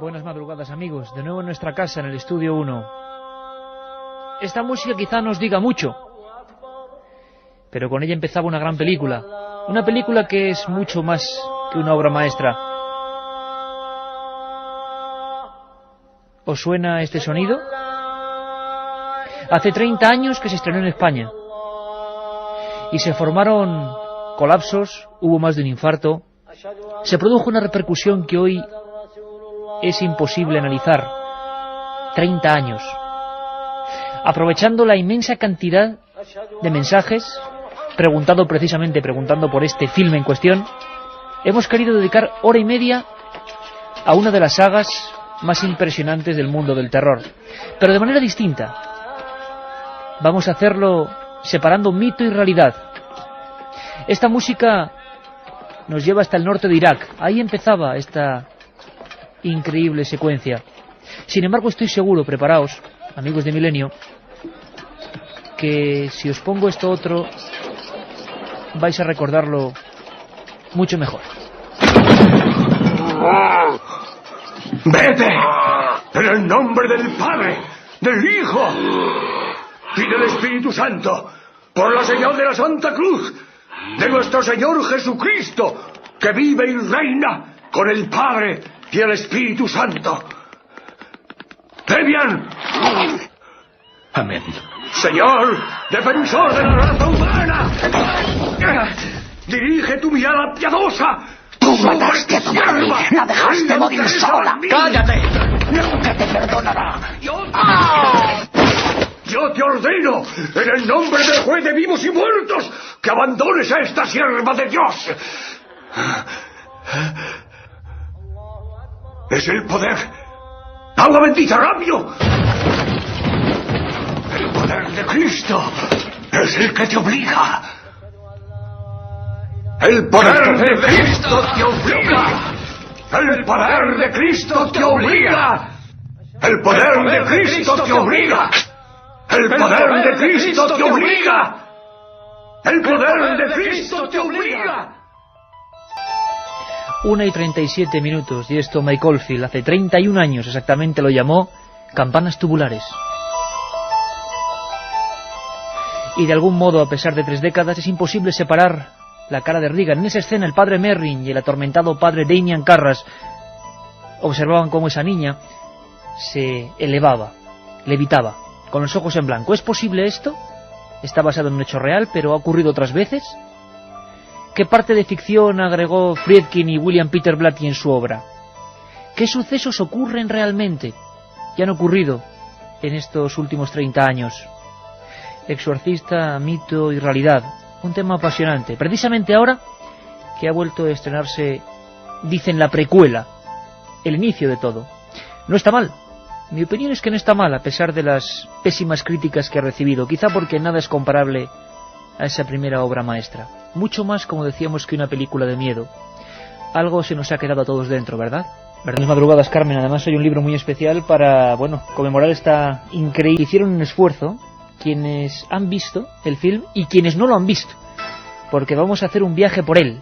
Buenas madrugadas, amigos, de nuevo en nuestra casa, en el Estudio 1. Esta música quizá nos diga mucho, pero con ella empezaba una gran película. Una película que es mucho más que una obra maestra. ¿Os suena este sonido? Hace 30 años que se estrenó en España. Y se formaron colapsos, hubo más de un infarto. Se produjo una repercusión que hoy es imposible analizar. 30 años. Aprovechando la inmensa cantidad de mensajes, preguntando por este filme en cuestión, hemos querido dedicar hora y media a una de las sagas más impresionantes del mundo del terror, pero de manera distinta. Vamos a hacerlo separando mito y realidad. Esta música nos lleva hasta el norte de Irak. Ahí empezaba esta increíble secuencia. Sin embargo, estoy seguro, preparaos, amigos de Milenio, que si os pongo esto otro, vais a recordarlo mucho mejor. ¡Vete! En el nombre del Padre, del Hijo y del Espíritu Santo, por la señal de la Santa Cruz, de nuestro Señor Jesucristo, que vive y reina con el Padre y el Espíritu Santo. ¡Debian! Amén. Señor, defensor de la raza humana, dirige tu mirada piadosa. Tú mataste a tu madre, la dejaste morir sola. ¡Cállate! Nunca te perdonará. Yo te ordeno, en el nombre del juez de vivos y muertos, que abandones a esta sierva de Dios. Es el poder. ¡Agua bendita, rápido! El poder de Cristo es el que te obliga. El poder de Cristo te obliga. El poder de Cristo te obliga. El poder de Cristo te obliga. El poder de Cristo te obliga. El poder de Cristo te obliga. 1:37, y esto Mike Oldfield hace 31 años exactamente lo llamó Campanas Tubulares. Y de algún modo, a pesar de 3 décadas, es imposible separar la cara de Reagan. En esa escena el padre Merrin y el atormentado padre Damian Carras observaban cómo esa niña se elevaba, levitaba, con los ojos en blanco. ¿Es posible esto? Está basado en un hecho real, pero ¿ha ocurrido otras veces? ¿Qué parte de ficción agregó Friedkin y William Peter Blatty en su obra? ¿Qué sucesos ocurren realmente y han ocurrido en estos últimos 30 años? Exorcista, mito y realidad. Un tema apasionante. Precisamente ahora que ha vuelto a estrenarse, dicen, la precuela, el inicio de todo. No está mal. Mi opinión es que no está mal, a pesar de las pésimas críticas que ha recibido. Quizá porque nada es comparable a esa primera obra maestra. Mucho más, como decíamos, que una película de miedo. Algo se nos ha quedado a todos dentro, ¿verdad? Buenas madrugadas, Carmen. Además hay un libro muy especial para, conmemorar esta increíble... Hicieron un esfuerzo quienes han visto el film y quienes no lo han visto, porque vamos a hacer un viaje por él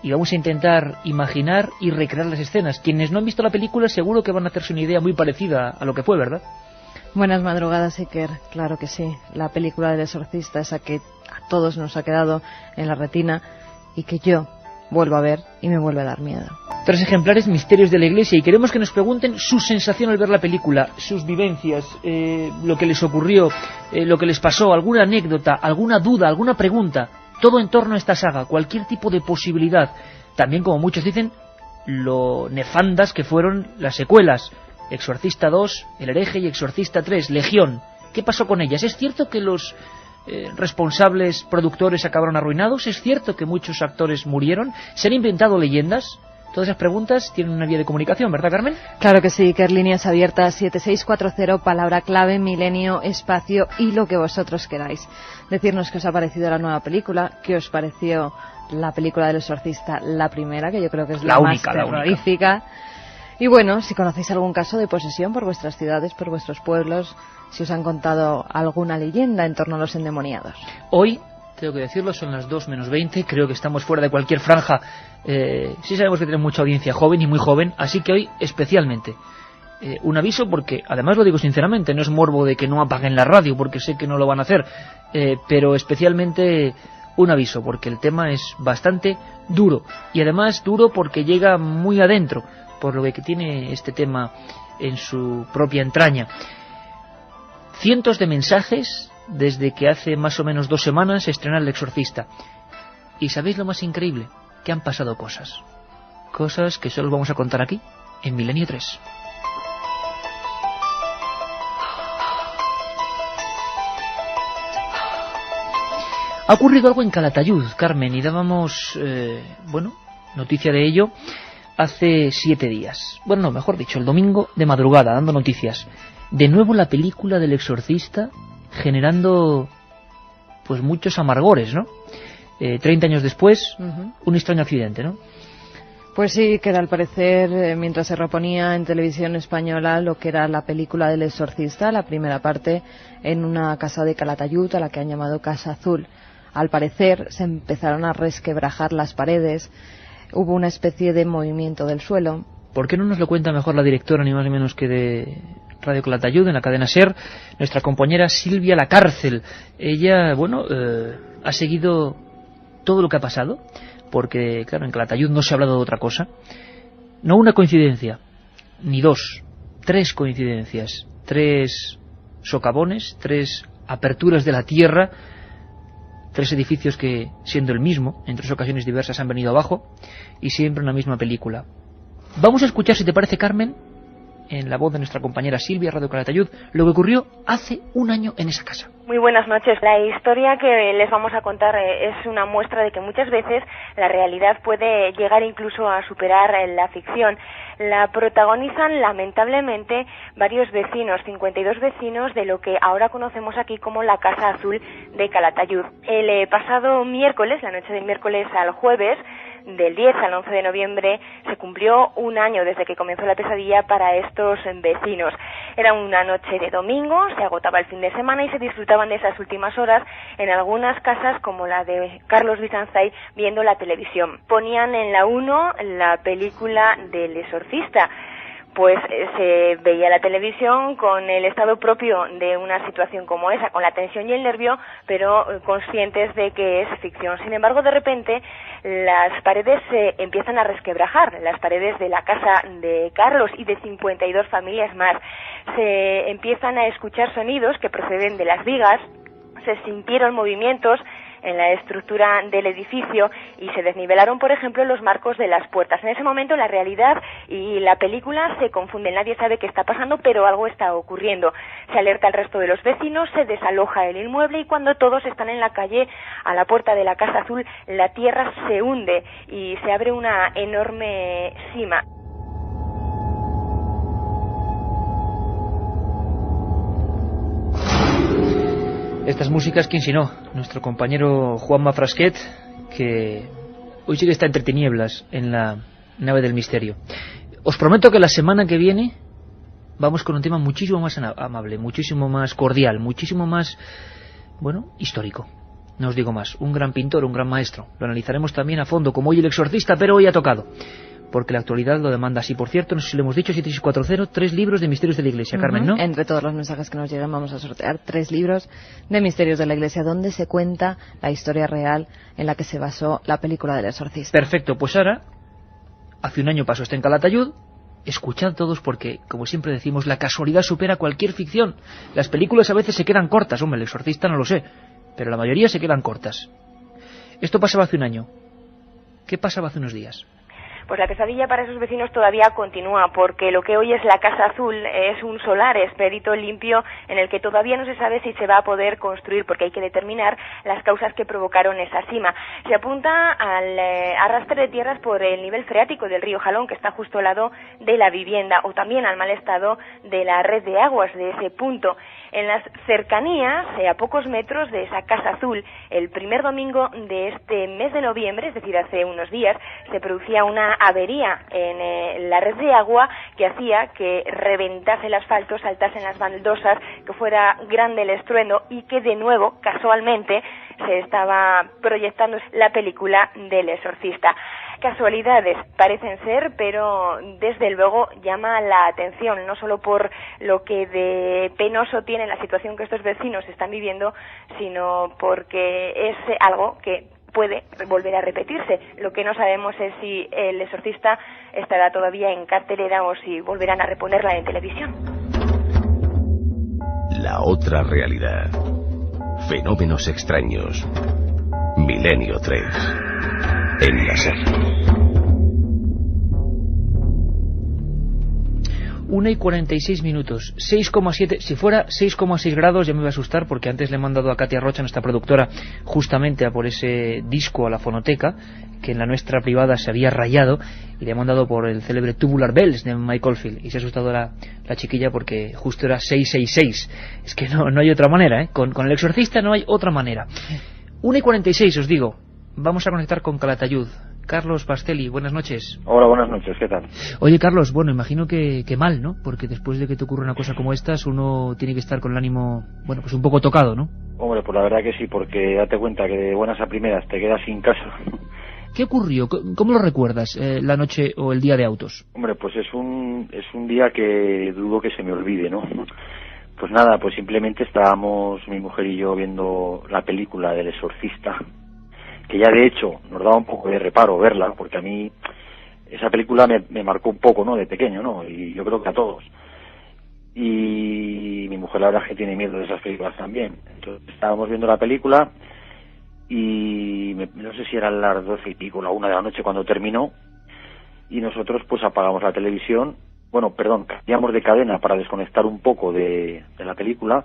y vamos a intentar imaginar y recrear las escenas. Quienes no han visto la película seguro que van a hacerse una idea muy parecida a lo que fue, ¿verdad? Buenas madrugadas, Iker. Claro que sí. La película del exorcista, esa que a todos nos ha quedado en la retina y que yo vuelvo a ver y me vuelve a dar miedo. 3 ejemplares, Misterios de la Iglesia, y queremos que nos pregunten su sensación al ver la película, sus vivencias, lo que les ocurrió, lo que les pasó, alguna anécdota, alguna duda, alguna pregunta, todo en torno a esta saga, cualquier tipo de posibilidad. También, como muchos dicen, lo nefandas que fueron las secuelas, Exorcista 2, El hereje, y Exorcista 3, Legión. ¿Qué pasó con ellas? ¿Es cierto que los responsables productores acabaron arruinados? ¿Es cierto que muchos actores murieron? ¿Se han inventado leyendas? Todas esas preguntas tienen una vía de comunicación, ¿verdad, Carmen? Claro que sí, Iker. Líneas abiertas 7640, palabra clave, Milenio, espacio y lo que vosotros queráis. Decirnos qué os ha parecido la nueva película, qué os pareció la película del exorcista, la primera, que yo creo que es la única, más terrorífica. Y bueno, si conocéis algún caso de posesión por vuestras ciudades, por vuestros pueblos, si os han contado alguna leyenda en torno a los endemoniados. Hoy tengo que decirlo, son las 2 menos 20, creo que estamos fuera de cualquier franja. Sí sabemos que tenemos mucha audiencia joven y muy joven, así que hoy especialmente un aviso, porque además lo digo sinceramente, no es morbo de que no apaguen la radio, porque sé que no lo van a hacer, pero especialmente un aviso, porque el tema es bastante duro, y además duro porque llega muy adentro, por lo que tiene este tema en su propia entraña. Cientos de mensajes desde que hace más o menos 2 semanas se estrena El Exorcista. ¿Y sabéis lo más increíble? Que han pasado cosas. Cosas que solo vamos a contar aquí, en Milenio 3. Ha ocurrido algo en Calatayud, Carmen, y dábamos, noticia de ello hace 7 días. Bueno, no, mejor dicho, el domingo de madrugada, dando noticias. De nuevo la película del Exorcista generando pues muchos amargores, ¿no? 30 años después, un extraño accidente, ¿no? Pues sí, que al parecer, mientras se reponía en televisión española lo que era la película del Exorcista, la primera parte, en una casa de Calatayud a la que han llamado Casa Azul. Al parecer se empezaron a resquebrajar las paredes, hubo una especie de movimiento del suelo. ¿Por qué no nos lo cuenta mejor la directora, ni más ni menos que de Radio Calatayud, en la cadena SER, nuestra compañera Silvia Lacárcel? Ella, ha seguido todo lo que ha pasado, porque, claro, en Calatayud no se ha hablado de otra cosa. No una coincidencia, ni 2, 3 coincidencias, 3 socavones, 3 aperturas de la tierra, 3 edificios que, siendo el mismo, en 3 ocasiones diversas han venido abajo, y siempre una misma película. Vamos a escuchar, si te parece, Carmen, en la voz de nuestra compañera Silvia, Radio Calatayud, lo que ocurrió hace 1 año en esa casa. Muy buenas noches. La historia que les vamos a contar es una muestra de que muchas veces la realidad puede llegar incluso a superar la ficción. La protagonizan lamentablemente varios vecinos, 52 vecinos de lo que ahora conocemos aquí como la Casa Azul de Calatayud. El pasado miércoles, la noche del miércoles al jueves, del 10 al 11 de noviembre, se cumplió 1 año desde que comenzó la pesadilla para estos vecinos. Era una noche de domingo, se agotaba el fin de semana y se disfrutaban de esas últimas horas en algunas casas como la de Carlos Bizanzay viendo la televisión. Ponían en la 1 la película del Exorcista. Pues se veía la televisión con el estado propio de una situación como esa, con la tensión y el nervio, pero conscientes de que es ficción. Sin embargo, de repente, las paredes se empiezan a resquebrajar, las paredes de la casa de Carlos y de 52 familias más. Se empiezan a escuchar sonidos que proceden de las vigas, se sintieron movimientos en la estructura del edificio y se desnivelaron, por ejemplo, los marcos de las puertas. En ese momento la realidad y la película se confunden, nadie sabe qué está pasando, pero algo está ocurriendo. Se alerta al resto de los vecinos, se desaloja el inmueble y cuando todos están en la calle a la puerta de la Casa Azul, la tierra se hunde y se abre una enorme sima. Estas músicas, ¿quién si no? Nuestro compañero Juanma Frasquet, que hoy sí que está entre tinieblas en la nave del misterio. Os prometo que la semana que viene vamos con un tema muchísimo más amable, muchísimo más cordial, muchísimo más, histórico. No os digo más. Un gran pintor, un gran maestro. Lo analizaremos también a fondo, como hoy El Exorcista, pero hoy ha tocado, porque la actualidad lo demanda así. Por cierto, no sé si lo hemos dicho, 7640, 3 libros de misterios de la Iglesia, Carmen, ¿no? Entre todos los mensajes que nos llegan vamos a sortear 3 libros de misterios de la Iglesia, donde se cuenta la historia real en la que se basó la película del Exorcista. Perfecto, pues ahora, hace 1 año pasó esto en Calatayud. Escuchad todos porque, como siempre decimos, la casualidad supera cualquier ficción. Las películas a veces se quedan cortas, El Exorcista no lo sé, pero la mayoría se quedan cortas. Esto pasaba hace 1 año. ¿Qué pasaba hace unos días? Pues la pesadilla para esos vecinos todavía continúa, porque lo que hoy es la Casa Azul es un solar expedito limpio en el que todavía no se sabe si se va a poder construir, porque hay que determinar las causas que provocaron esa sima. Se apunta al arrastre de tierras por el nivel freático del río Jalón, que está justo al lado de la vivienda, o también al mal estado de la red de aguas de ese punto. En las cercanías, a pocos metros de esa Casa Azul, el primer domingo de este mes de noviembre, es decir, hace unos días, se producía una avería en la red de agua que hacía que reventase el asfalto, saltasen las baldosas, que fuera grande el estruendo y que de nuevo, casualmente, se estaba proyectando la película del Exorcista. Casualidades parecen ser, pero desde luego llama la atención, no solo por lo que de penoso tiene la situación que estos vecinos están viviendo, sino porque es algo que puede volver a repetirse. Lo que no sabemos es si el Exorcista estará todavía en cartelera o si volverán a reponerla en televisión. La otra realidad. Fenómenos extraños. Milenio 3. En la SER. 1:46, 6,7, si fuera 6,6 grados ya me iba a asustar, porque antes le he mandado a Katia Rocha, nuestra productora, justamente a por ese disco a la fonoteca, que en la nuestra privada se había rayado, y le he mandado por el célebre Tubular Bells de Mike Oldfield, y se ha asustado la chiquilla porque justo era 666. Es que no hay otra manera, ¿eh? Con el Exorcista no hay otra manera. 1:46, os digo, vamos a conectar con Calatayud. Carlos Pastelli, buenas noches. Hola, buenas noches, ¿qué tal? Oye, Carlos, bueno, imagino que mal, ¿no? Porque después de que te ocurra una cosa como estas, uno tiene que estar con el ánimo, bueno, pues un poco tocado, ¿no? Hombre, pues la verdad que sí, porque date cuenta que de buenas a primeras te quedas sin casa. ¿Qué ocurrió? ¿Cómo lo recuerdas, la noche o el día de autos? Hombre, pues es un día que dudo que se me olvide, ¿no? Pues nada, pues simplemente estábamos mi mujer y yo viendo la película del Exorcista, que ya de hecho nos daba un poco de reparo verla, porque a mí esa película me marcó un poco, ¿no?, de pequeño, ¿no?, y yo creo que a todos. Y mi mujer la verdad es que tiene miedo de esas películas también. Entonces estábamos viendo la película y no sé si eran las 12 y pico, la 1 de la noche cuando terminó, y nosotros pues apagamos la televisión, cambiamos de cadena para desconectar un poco de la película,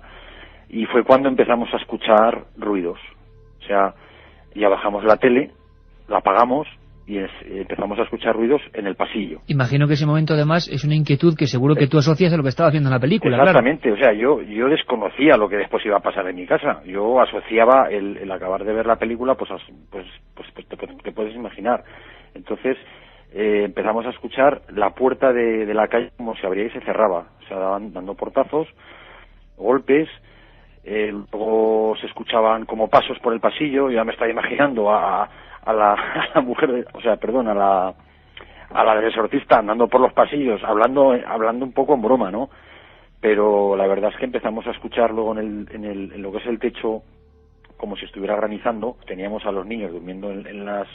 y fue cuando empezamos a escuchar ruidos. O sea, ya bajamos la tele, la apagamos y empezamos a escuchar ruidos en el pasillo. Imagino que ese momento además es una inquietud que seguro que tú asocias a lo que estabas viendo en la película. Exactamente, claro. O sea, yo desconocía lo que después iba a pasar en mi casa. Yo asociaba el acabar de ver la película, pues te puedes imaginar. Entonces empezamos a escuchar la puerta de la calle como se abría y se cerraba. O sea, dando portazos, golpes. Luego se escuchaban como pasos por el pasillo. Ya me estaba imaginando a la mujer, a la del Exorcista andando por los pasillos, hablando un poco en broma, ¿no? Pero la verdad es que empezamos a escuchar luego en lo que es el techo, como si estuviera granizando. Teníamos a los niños durmiendo en las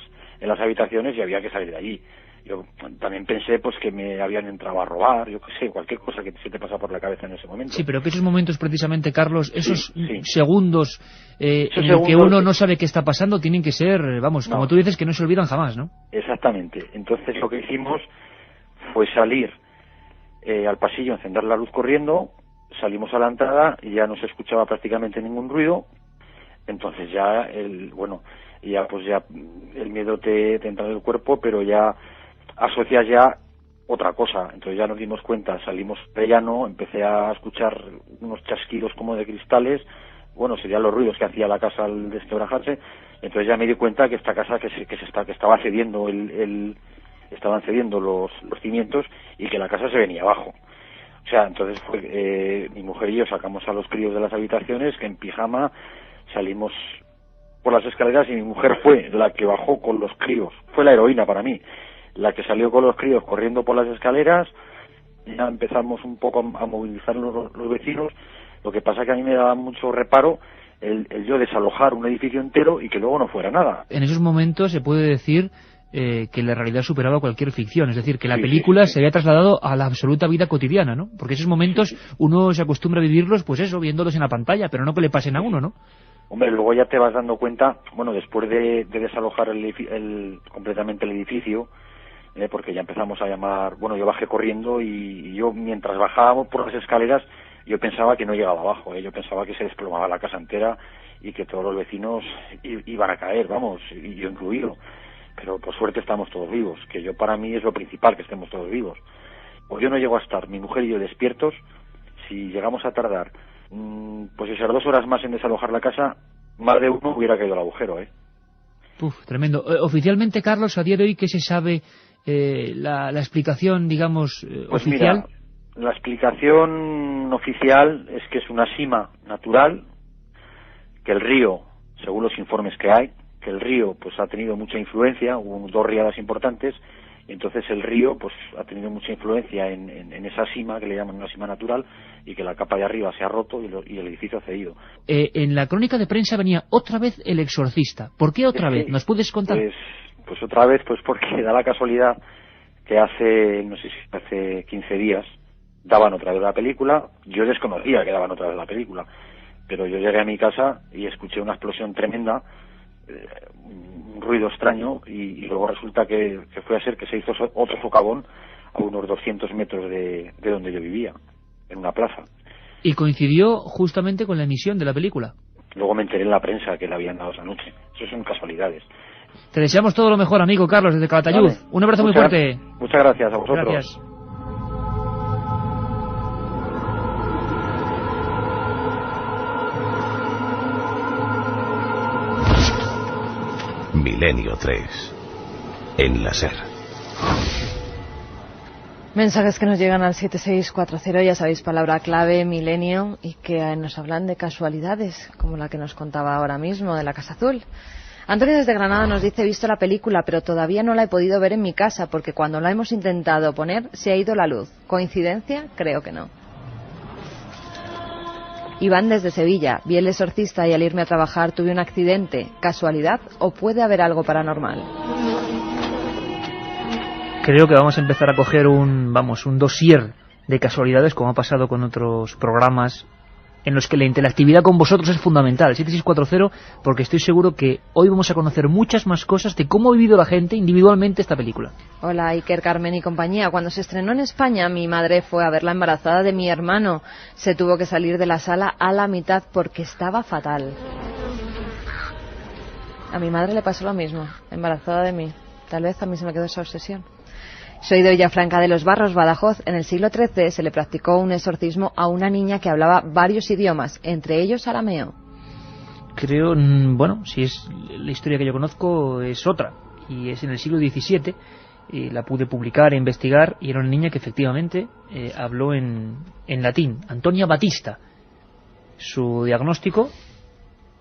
habitaciones y había que salir de allí. Yo también pensé pues que me habían entrado a robar, yo qué sé, cualquier cosa que se te pasa por la cabeza en ese momento. Sí, pero que esos momentos precisamente, Carlos, esos sí. segundos en el que uno no sabe qué está pasando, tienen que ser, como tú dices, que no se olvidan jamás, ¿no? Exactamente. Entonces lo que hicimos fue salir al pasillo, encender la luz corriendo, salimos a la entrada y ya no se escuchaba prácticamente ningún ruido. Entonces ya el miedo te entra en el cuerpo, pero ya asocias ya otra cosa. Entonces ya nos dimos cuenta, salimos de llano, empecé a escuchar unos chasquidos como de cristales, serían los ruidos que hacía la casa al desquebrajarse. Entonces ya me di cuenta que esta casa que estaba cediendo estaban cediendo los cimientos y que la casa se venía abajo. O sea, entonces mi mujer y yo sacamos a los críos de las habitaciones, que en pijama salimos por las escaleras, y mi mujer fue la que bajó con los críos, fue la heroína para mí, la que salió con los críos corriendo por las escaleras. Ya empezamos un poco a movilizar los vecinos. Lo que pasa que a mí me daba mucho reparo el yo desalojar un edificio entero y que luego no fuera nada. En esos momentos se puede decir que la realidad superaba cualquier ficción, es decir, que la película se había trasladado a la absoluta vida cotidiana, ¿no? Porque esos momentos uno se acostumbra a vivirlos, pues eso, viéndolos en la pantalla, pero no que le pasen a uno, ¿no? Hombre, luego ya te vas dando cuenta, después de desalojar completamente el edificio, porque ya empezamos a llamar, yo bajé corriendo y yo mientras bajábamos por las escaleras, yo pensaba que no llegaba abajo, yo pensaba que se desplomaba la casa entera y que todos los vecinos iban a caer, y yo incluido. Pero por suerte estamos todos vivos, que para mí es lo principal, que estemos todos vivos. Pues yo no llego a estar, mi mujer y yo despiertos. Si llegamos a tardar pues esas 2 horas más en desalojar la casa, más de uno hubiera caído al agujero, Tremendo. Oficialmente, Carlos, a día de hoy, ¿qué se sabe la explicación, digamos, pues oficial? Mira, la explicación oficial es que es una sima natural, que el río, según los informes que hay, que el río pues ha tenido mucha influencia, hubo 2 riadas importantes, y entonces el río pues ha tenido mucha influencia en esa sima, que le llaman una sima natural, y que la capa de arriba se ha roto y el edificio ha cedido. En la crónica de prensa venía otra vez El Exorcista. ¿Por qué otra vez? ¿Nos puedes contar? Pues otra vez, pues porque da la casualidad que no sé si hace 15 días, daban otra vez la película. Yo desconocía que daban otra vez la película, pero yo llegué a mi casa y escuché una explosión tremenda, un ruido extraño, y luego resulta que fue a ser que se hizo otro socavón a unos 200 metros de donde yo vivía, en una plaza. Y coincidió justamente con la emisión de la película. Luego me enteré en la prensa que la habían dado esa noche. Eso son casualidades. Te deseamos todo lo mejor, amigo Carlos, desde Calatayud. Vale. Un abrazo muy fuerte. Muchas gracias a vosotros. Gracias. Milenio 3 en la SER. Mensajes que nos llegan al 7640, ya sabéis, palabra clave, milenio, y que nos hablan de casualidades, como la que nos contaba ahora mismo, de la Casa Azul. Antonio desde Granada nos dice: he visto la película, pero todavía no la he podido ver en mi casa, porque cuando la hemos intentado poner se ha ido la luz. ¿Coincidencia? Creo que no. Iván desde Sevilla: vi El Exorcista y al irme a trabajar tuve un accidente. ¿Casualidad o puede haber algo paranormal? Creo que vamos a empezar a coger un dossier de casualidades, como ha pasado con otros programas en los que la interactividad con vosotros es fundamental. 7640, porque estoy seguro que hoy vamos a conocer muchas más cosas de cómo ha vivido la gente individualmente esta película. Hola, Iker, Carmen y compañía. Cuando se estrenó en España, mi madre fue a verla embarazada de mi hermano. Se tuvo que salir de la sala a la mitad porque estaba fatal. A mi madre le pasó lo mismo, embarazada de mí. Tal vez a mí se me quedó esa obsesión. Soy de Villafranca de los Barros, Badajoz. En el siglo XIII se le practicó un exorcismo a una niña que hablaba varios idiomas, entre ellos arameo. Creo, si es la historia que yo conozco, es otra. Y es en el siglo XVII, la pude publicar e investigar, y era una niña que efectivamente habló en latín. Antonia Batista. Su diagnóstico,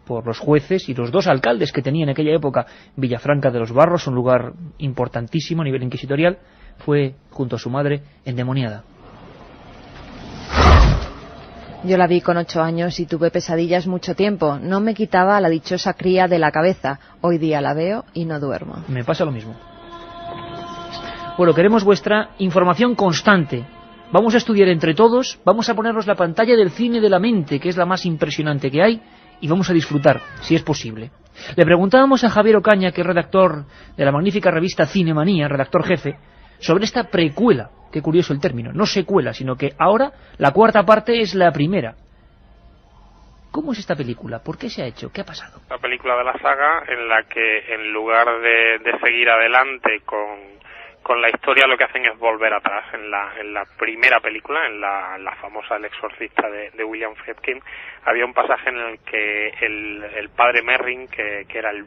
por los jueces y los 2 alcaldes que tenía en aquella época Villafranca de los Barros, un lugar importantísimo a nivel inquisitorial, fue, junto a su madre, endemoniada. Yo la vi con 8 años y tuve pesadillas mucho tiempo. No me quitaba a la dichosa cría de la cabeza. Hoy día la veo y no duermo. Me pasa lo mismo. Bueno, queremos vuestra información constante. Vamos a estudiar entre todos, vamos a ponernos la pantalla del cine de la mente, que es la más impresionante que hay, y vamos a disfrutar, si es posible. Le preguntábamos a Javier Ocaña, que es redactor de la magnífica revista Cinemanía, redactor jefe, sobre esta precuela. Qué curioso el término, no secuela, sino que ahora la 4ª parte es la primera. ¿Cómo es esta película? ¿Por qué se ha hecho? ¿Qué ha pasado? La película de la saga en la que, en lugar de seguir adelante con la historia, lo que hacen es volver atrás. En la primera película, en la famosa El Exorcista de William Friedkin, había un pasaje en el que el padre Merrin, que era el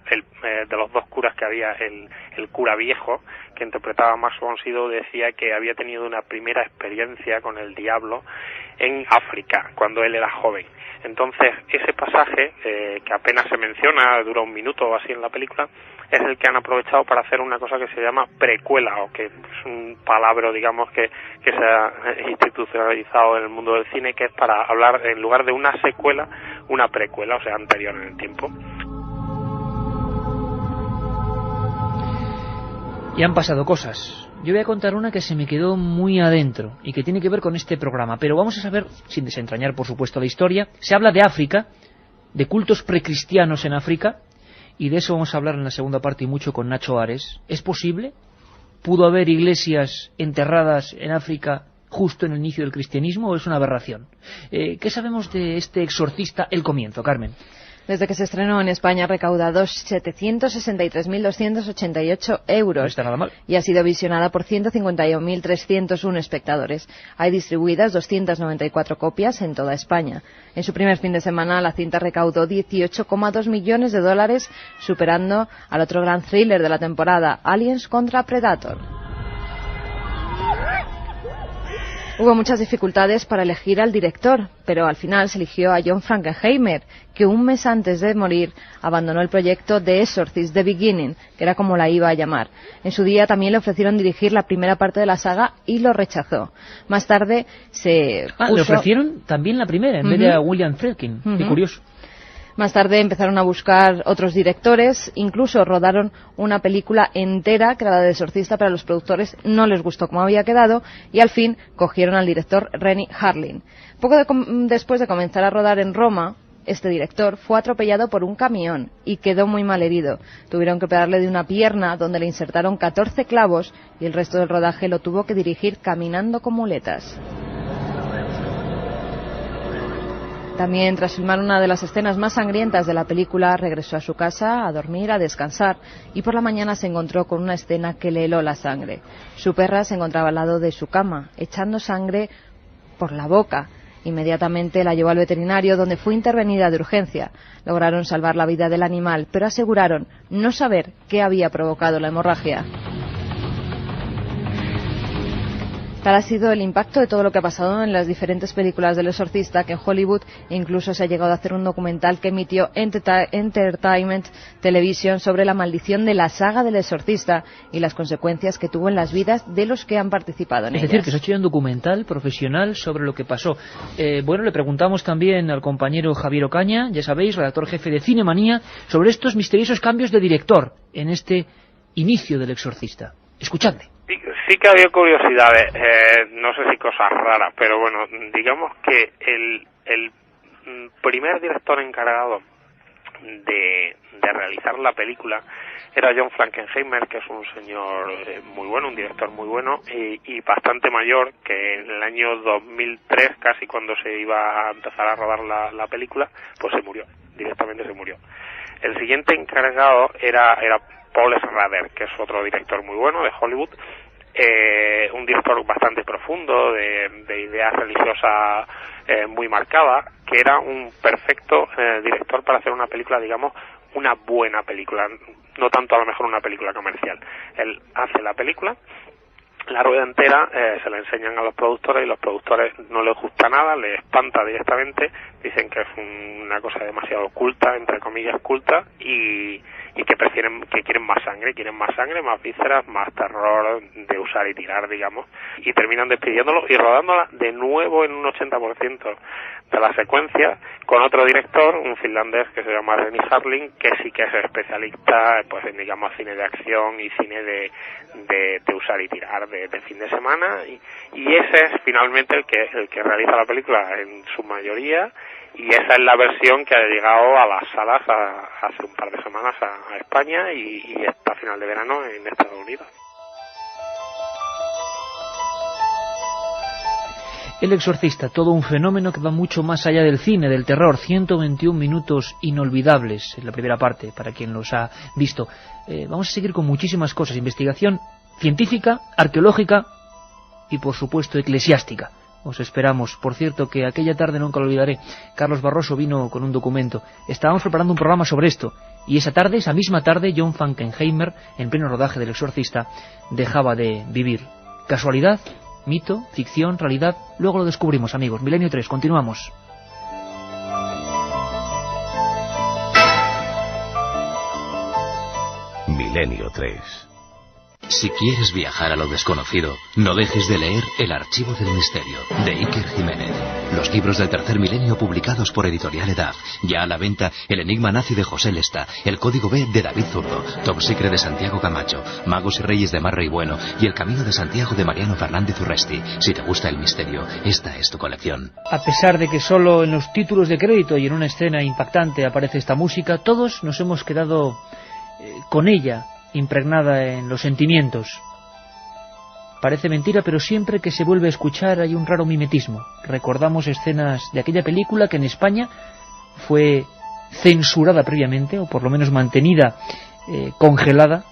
de los 2 curas que había, el cura viejo, que interpretaba a Max von Sydow, decía que había tenido una primera experiencia con el diablo en África, cuando él era joven. Entonces, ese pasaje, que apenas se menciona, dura 1 minuto o así en la película, es el que han aprovechado para hacer una cosa que se llama precuela, o que es un palabra, digamos, que se ha institucionalizado en el mundo del cine, que es para hablar, en lugar de una secuela, una precuela, o sea, anterior en el tiempo. Y han pasado cosas. Yo voy a contar una que se me quedó muy adentro y que tiene que ver con este programa, pero vamos a saber, sin desentrañar por supuesto la historia. Se habla de África, de cultos precristianos en África, y de eso vamos a hablar en la segunda parte y mucho con Nacho Ares. ¿Es posible? ¿Pudo haber iglesias enterradas en África justo en el inicio del cristianismo o es una aberración? ¿Qué sabemos de este exorcista? El comienzo, Carmen. Desde que se estrenó en España ha recaudado 763.288 euros. No está nada mal. Y ha sido visionada por 151.301 espectadores. Hay distribuidas 294 copias en toda España. En su primer fin de semana la cinta recaudó 18,2 millones de dólares, superando al otro gran thriller de la temporada, Aliens contra Predator. Hubo muchas dificultades para elegir al director, pero al final se eligió a John Frankenheimer, que un mes antes de morir abandonó el proyecto de Exorcist, The Beginning, que era como la iba a llamar. En su día también le ofrecieron dirigir la primera parte de la saga y lo rechazó. Más tarde se puso... le ofrecieron también la primera, en vez de a William Friedkin. Qué curioso. Más tarde empezaron a buscar otros directores, incluso rodaron una película entera, que era la de Exorcista, pero a los productores no les gustó cómo había quedado, y al fin cogieron al director Renny Harlin. Después de comenzar a rodar en Roma, este director fue atropellado por un camión y quedó muy mal herido. Tuvieron que operarle de una pierna, donde le insertaron 14 clavos, y el resto del rodaje lo tuvo que dirigir caminando con muletas. También, tras filmar una de las escenas más sangrientas de la película, regresó a su casa a dormir, a descansar, y por la mañana se encontró con una escena que le heló la sangre. Su perra se encontraba al lado de su cama, echando sangre por la boca. Inmediatamente la llevó al veterinario, donde fue intervenida de urgencia. Lograron salvar la vida del animal, pero aseguraron no saber qué había provocado la hemorragia. Tal ha sido el impacto de todo lo que ha pasado en las diferentes películas del Exorcista, que en Hollywood incluso se ha llegado a hacer un documental que emitió Entertainment Television sobre la maldición de la saga del Exorcista y las consecuencias que tuvo en las vidas de los que han participado en ella. Es decir, que se ha hecho un documental profesional sobre lo que pasó. Bueno, le preguntamos también al compañero Javier Ocaña, ya sabéis, redactor jefe de Cinemanía, sobre estos misteriosos cambios de director en este inicio del Exorcista. Escuchadle. Sí que había curiosidades, no sé si cosas raras, pero bueno, digamos que el primer director encargado de realizar la película era John Frankenheimer, que es un señor muy bueno, un director muy bueno y bastante mayor, que en el año 2003, casi cuando se iba a empezar a rodar la película, pues directamente se murió. El siguiente encargado era Paul Schrader, que es otro director muy bueno de Hollywood, un director bastante profundo, de ideas religiosas muy marcadas, que era un perfecto director para hacer una película, digamos, una buena película, no tanto a lo mejor una película comercial. Él hace la película, la rueda entera, se la enseñan a los productores y los productores no les gusta nada, les espanta directamente, dicen que es una cosa demasiado culta, entre comillas culta, y que quieren más sangre, más vísceras, más terror de usar y tirar, digamos, y terminan despidiéndolo y rodándola de nuevo en un 80% de la secuencia con otro director, un finlandés que se llama Renny Harlin, que sí que es especialista pues en, digamos, cine de acción y cine de usar y tirar de fin de semana, y ese es finalmente el que realiza la película en su mayoría, y esa es la versión que ha llegado a las salas hace un par de semanas a España y está a final de verano en Estados Unidos. El Exorcista, todo un fenómeno que va mucho más allá del cine, del terror. 121 minutos inolvidables en la primera parte, para quien los ha visto. Vamos a seguir con muchísimas cosas. Investigación científica, arqueológica y, por supuesto, eclesiástica. Os esperamos. Por cierto, que aquella tarde nunca lo olvidaré. Carlos Barroso vino con un documento. Estábamos preparando un programa sobre esto. Y esa misma tarde, John Frankenheimer, en pleno rodaje del Exorcista, dejaba de vivir. ¿Casualidad? ¿Mito? ¿Ficción? ¿Realidad? Luego lo descubrimos, amigos. Milenio 3, continuamos. Milenio 3. Si quieres viajar a lo desconocido, no dejes de leer El Archivo del Misterio, de Iker Jiménez. Los libros del tercer milenio publicados por Editorial Edad. Ya a la venta El Enigma Nazi de José Lesta, El Código B de David Zurdo, Top Secret de Santiago Camacho, Magos y Reyes de Marrey Bueno y El Camino de Santiago de Mariano Fernández Urresti. Si te gusta el misterio, esta es tu colección. A pesar de que solo en los títulos de crédito y en una escena impactante aparece esta música, todos nos hemos quedado con ella, impregnada en los sentimientos. Parece mentira, pero siempre que se vuelve a escuchar hay un raro mimetismo. Recordamos escenas de aquella película que en España fue censurada previamente, o por lo menos mantenida congelada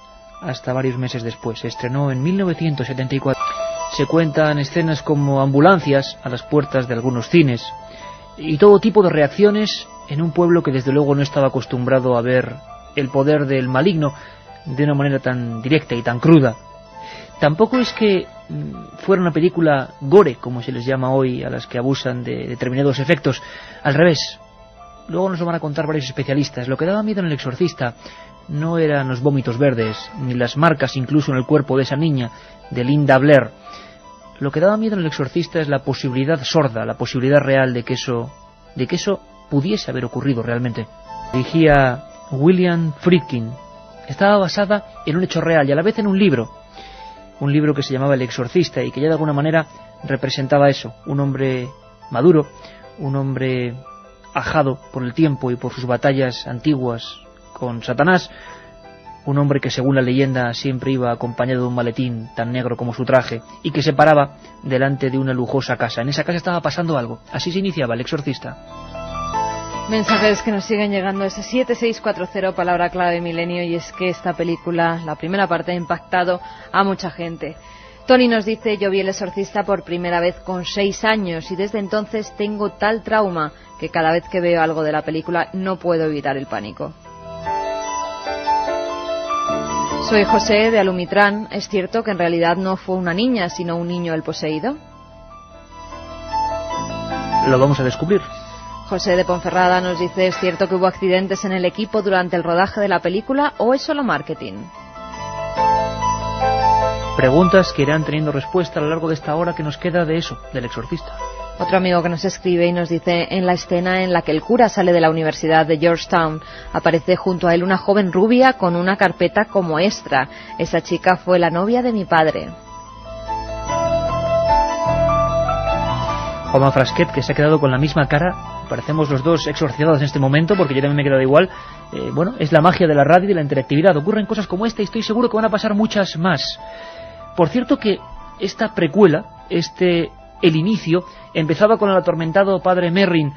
hasta varios meses después. Se estrenó en 1974. Se cuentan escenas como ambulancias a las puertas de algunos cines y todo tipo de reacciones en un pueblo que desde luego no estaba acostumbrado a ver el poder del maligno de una manera tan directa y tan cruda. Tampoco es que fuera una película gore, como se les llama hoy a las que abusan de determinados efectos. Al revés. Luego nos lo van a contar varios especialistas. Lo que daba miedo en El Exorcista no eran los vómitos verdes, ni las marcas incluso en el cuerpo de esa niña, de Linda Blair. Lo que daba miedo en El Exorcista es la posibilidad sorda, la posibilidad real de que eso pudiese haber ocurrido realmente. Dirigía William Friedkin. Estaba basada en un hecho real y a la vez en un libro que se llamaba El Exorcista y que ya de alguna manera representaba eso, un hombre maduro, un hombre ajado por el tiempo y por sus batallas antiguas con Satanás, un hombre que según la leyenda siempre iba acompañado de un maletín tan negro como su traje y que se paraba delante de una lujosa casa. En esa casa estaba pasando algo. Así se iniciaba El Exorcista. Mensajes que nos siguen llegando, ese 7640, palabra clave milenio, y es que esta película, la primera parte, ha impactado a mucha gente. Tony nos dice: yo vi El Exorcista por primera vez con 6 años y desde entonces tengo tal trauma que cada vez que veo algo de la película no puedo evitar el pánico. Soy José de Alumitrán. ¿Es cierto que en realidad no fue una niña sino un niño el poseído? Lo vamos a descubrir. José de Ponferrada nos dice: ¿es cierto que hubo accidentes en el equipo durante el rodaje de la película o es solo marketing? Preguntas que irán teniendo respuesta a lo largo de esta hora que nos queda de eso, del Exorcista. Otro amigo que nos escribe y nos dice: en la escena en la que el cura sale de la Universidad de Georgetown, aparece junto a él una joven rubia con una carpeta como extra. Esa chica fue la novia de mi padre. Juanma Frasquet, que se ha quedado con la misma cara. Parecemos los dos exorcizados en este momento, porque yo también me he quedado igual. Es la magia de la radio y de la interactividad. Ocurren cosas como esta y estoy seguro que van a pasar muchas más. Por cierto que esta precuela, el inicio, empezaba con el atormentado padre Merrin.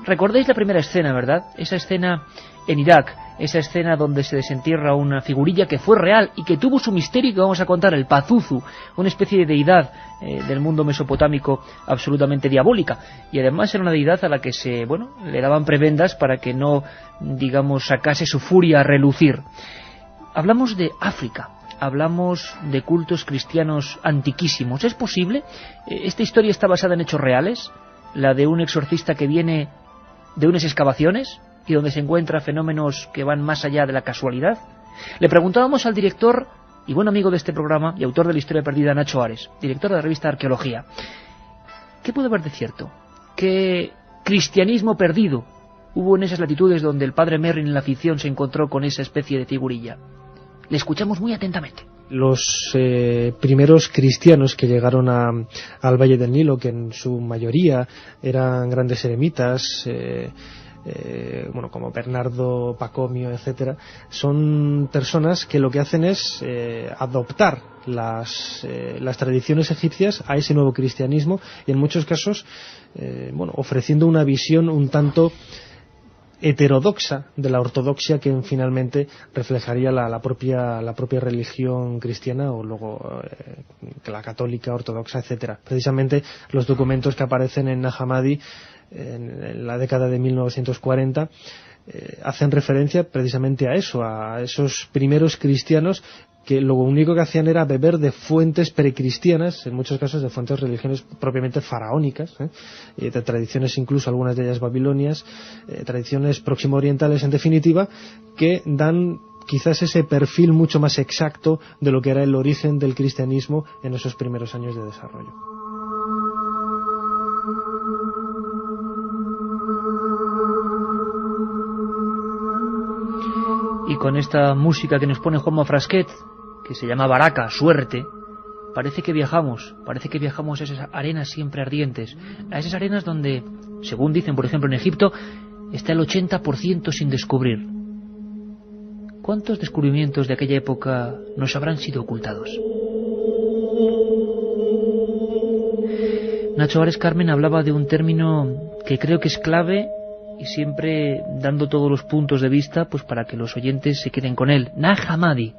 Recordáis la primera escena, ¿verdad? Esa escena en Irak, esa escena donde se desentierra una figurilla que fue real y que tuvo su misterio que vamos a contar, el Pazuzu, una especie de deidad del mundo mesopotámico absolutamente diabólica, y además era una deidad a la que le daban prebendas para que no, sacase su furia a relucir. Hablamos de África, hablamos de cultos cristianos antiquísimos. ¿Es posible? ¿Esta historia está basada en hechos reales? La de un exorcista que viene de unas excavaciones y donde se encuentra fenómenos que van más allá de la casualidad. Le preguntábamos al director y buen amigo de este programa y autor de La Historia Perdida, Nacho Ares, director de la revista Arqueología. ¿Qué puede haber de cierto? ¿Qué cristianismo perdido hubo en esas latitudes donde el padre Merrin en la ficción se encontró con esa especie de figurilla? Le escuchamos muy atentamente. Los primeros cristianos que llegaron al Valle del Nilo, que en su mayoría eran grandes eremitas, como Bernardo Pacomio, etcétera, son personas que lo que hacen es adoptar las tradiciones egipcias a ese nuevo cristianismo y en muchos casos ofreciendo una visión un tanto heterodoxa de la ortodoxia que finalmente reflejaría la propia religión cristiana o luego la católica, ortodoxa, etcétera. Precisamente los documentos que aparecen en Nag Hammadi en la década de 1940 hacen referencia precisamente a eso, a esos primeros cristianos que lo único que hacían era beber de fuentes precristianas, en muchos casos de fuentes religiosas propiamente faraónicas, de tradiciones incluso algunas de ellas babilonias, tradiciones próximo orientales en definitiva, que dan quizás ese perfil mucho más exacto de lo que era el origen del cristianismo en esos primeros años de desarrollo. Y con esta música que nos pone Juanma Frasquet, que se llama Baraka, suerte, parece que viajamos a esas arenas siempre ardientes, a esas arenas donde, según dicen por ejemplo en Egipto, está el 80% sin descubrir. ¿Cuántos descubrimientos de aquella época nos habrán sido ocultados? Nacho Ares, Carmen, hablaba de un término que creo que es clave y siempre dando todos los puntos de vista pues para que los oyentes se queden con él. Nag Hammadi.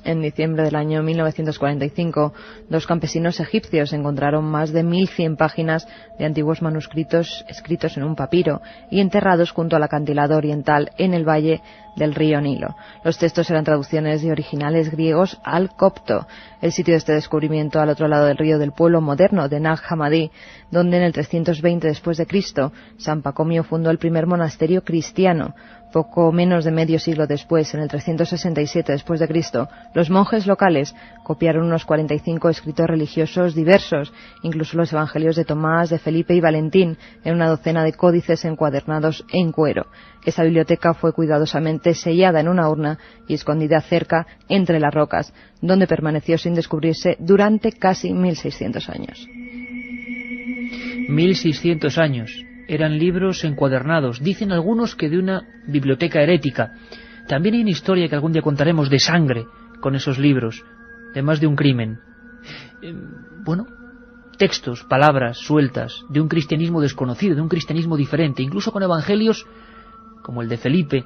En diciembre del año 1945, 2 campesinos egipcios encontraron más de 1100 páginas de antiguos manuscritos escritos en un papiro y enterrados junto al acantilado oriental en el valle del río Nilo. Los textos eran traducciones de originales griegos al copto, el sitio de este descubrimiento al otro lado del río del pueblo moderno de Nag Hammadi, donde en el 320 después de Cristo San Pacomio fundó el primer monasterio cristiano. Poco menos de medio siglo después, en el 367 después de Cristo, los monjes locales copiaron unos 45 escritos religiosos diversos, incluso los evangelios de Tomás, de Felipe y Valentín, en una docena de códices encuadernados en cuero. Esa biblioteca fue cuidadosamente sellada en una urna y escondida cerca entre las rocas, donde permaneció sin descubrirse durante casi 1600 años. 1600 años. Eran libros encuadernados, dicen algunos que de una biblioteca herética. También hay una historia que algún día contaremos de sangre con esos libros, de más de un crimen. Textos, palabras sueltas de un cristianismo desconocido, de un cristianismo diferente, incluso con evangelios como el de Felipe,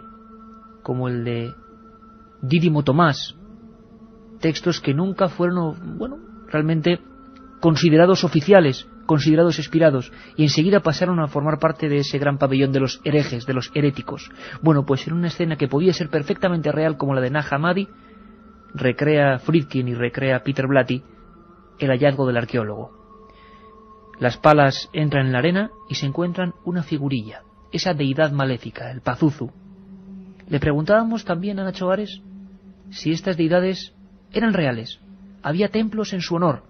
como el de Dídimo Tomás, textos que nunca fueron, realmente considerados oficiales, considerados inspirados, y enseguida pasaron a formar parte de ese gran pabellón de los herejes, de los heréticos. Pues en una escena que podía ser perfectamente real como la de Nag Hammadi, recrea Friedkin y recrea Peter Blatty el hallazgo del arqueólogo. Las palas entran en la arena y se encuentran una figurilla, esa deidad maléfica, el Pazuzu. Le preguntábamos también a Nacho Ares si estas deidades eran reales. Había templos en su honor.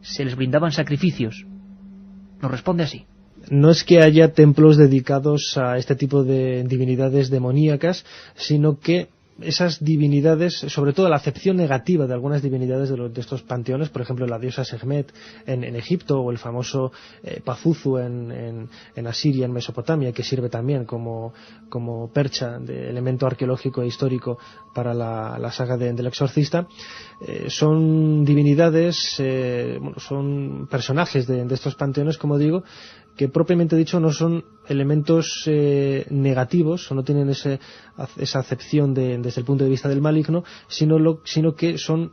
Se les brindaban sacrificios. Nos responde así. No es que haya templos dedicados a este tipo de divinidades demoníacas, sino que esas divinidades, sobre todo la acepción negativa de algunas divinidades de estos panteones, por ejemplo la diosa Sekhmet en Egipto, o el famoso Pazuzu en Asiria, en Mesopotamia, que sirve también como percha de elemento arqueológico e histórico para la saga del Exorcista, son divinidades, son personajes de estos panteones, como digo, que propiamente dicho no son elementos negativos, o no tienen esa acepción desde el punto de vista del maligno, sino que son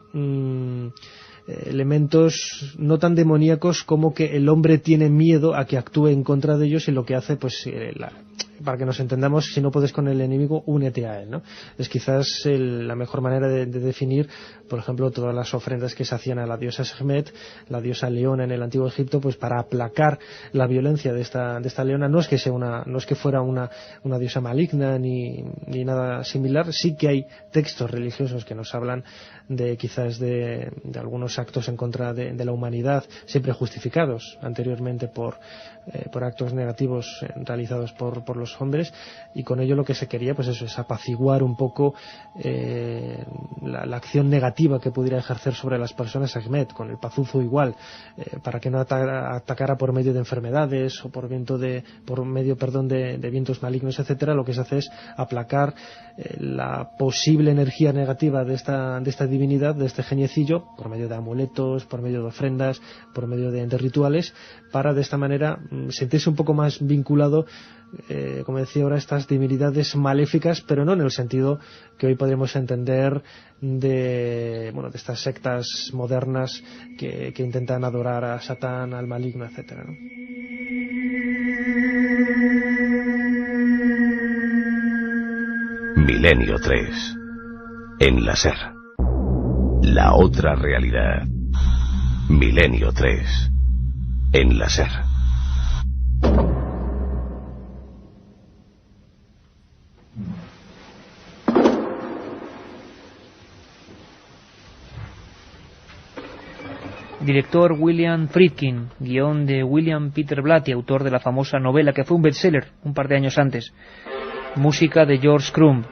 elementos no tan demoníacos como que el hombre tiene miedo a que actúe en contra de ellos, y lo que hace, para que nos entendamos, si no puedes con el enemigo, únete a él, ¿no? Es quizás la mejor manera de definir, por ejemplo, todas las ofrendas que se hacían a la diosa Sekhmet, la diosa leona en el antiguo Egipto, pues para aplacar la violencia de esta leona. No es que fuera una diosa maligna ni nada similar. Sí que hay textos religiosos que nos hablan de quizás de algunos actos en contra de la humanidad, siempre justificados anteriormente por actos negativos realizados por los hombres, y con ello lo que se quería pues eso es apaciguar un poco la acción negativa que pudiera ejercer sobre las personas Sekhmet. Con el Pazuzu igual, para que no atacara por medio de enfermedades o por medio de vientos malignos, etcétera. Lo que se hace es aplacar la posible energía negativa de esta divinidad, de este geniecillo, por medio de amuletos, por medio de ofrendas, por medio de rituales, para de esta manera sentirse un poco más vinculado, como decía ahora, a estas divinidades maléficas, pero no en el sentido que hoy podríamos entender de estas sectas modernas que intentan adorar a Satán, al maligno, etcétera, ¿no? Milenio 3. En la SER. La otra realidad. Milenio 3. En la SER. Director William Friedkin, guión de William Peter Blatty, autor de la famosa novela que fue un bestseller un par de años antes. Música de George Crumb.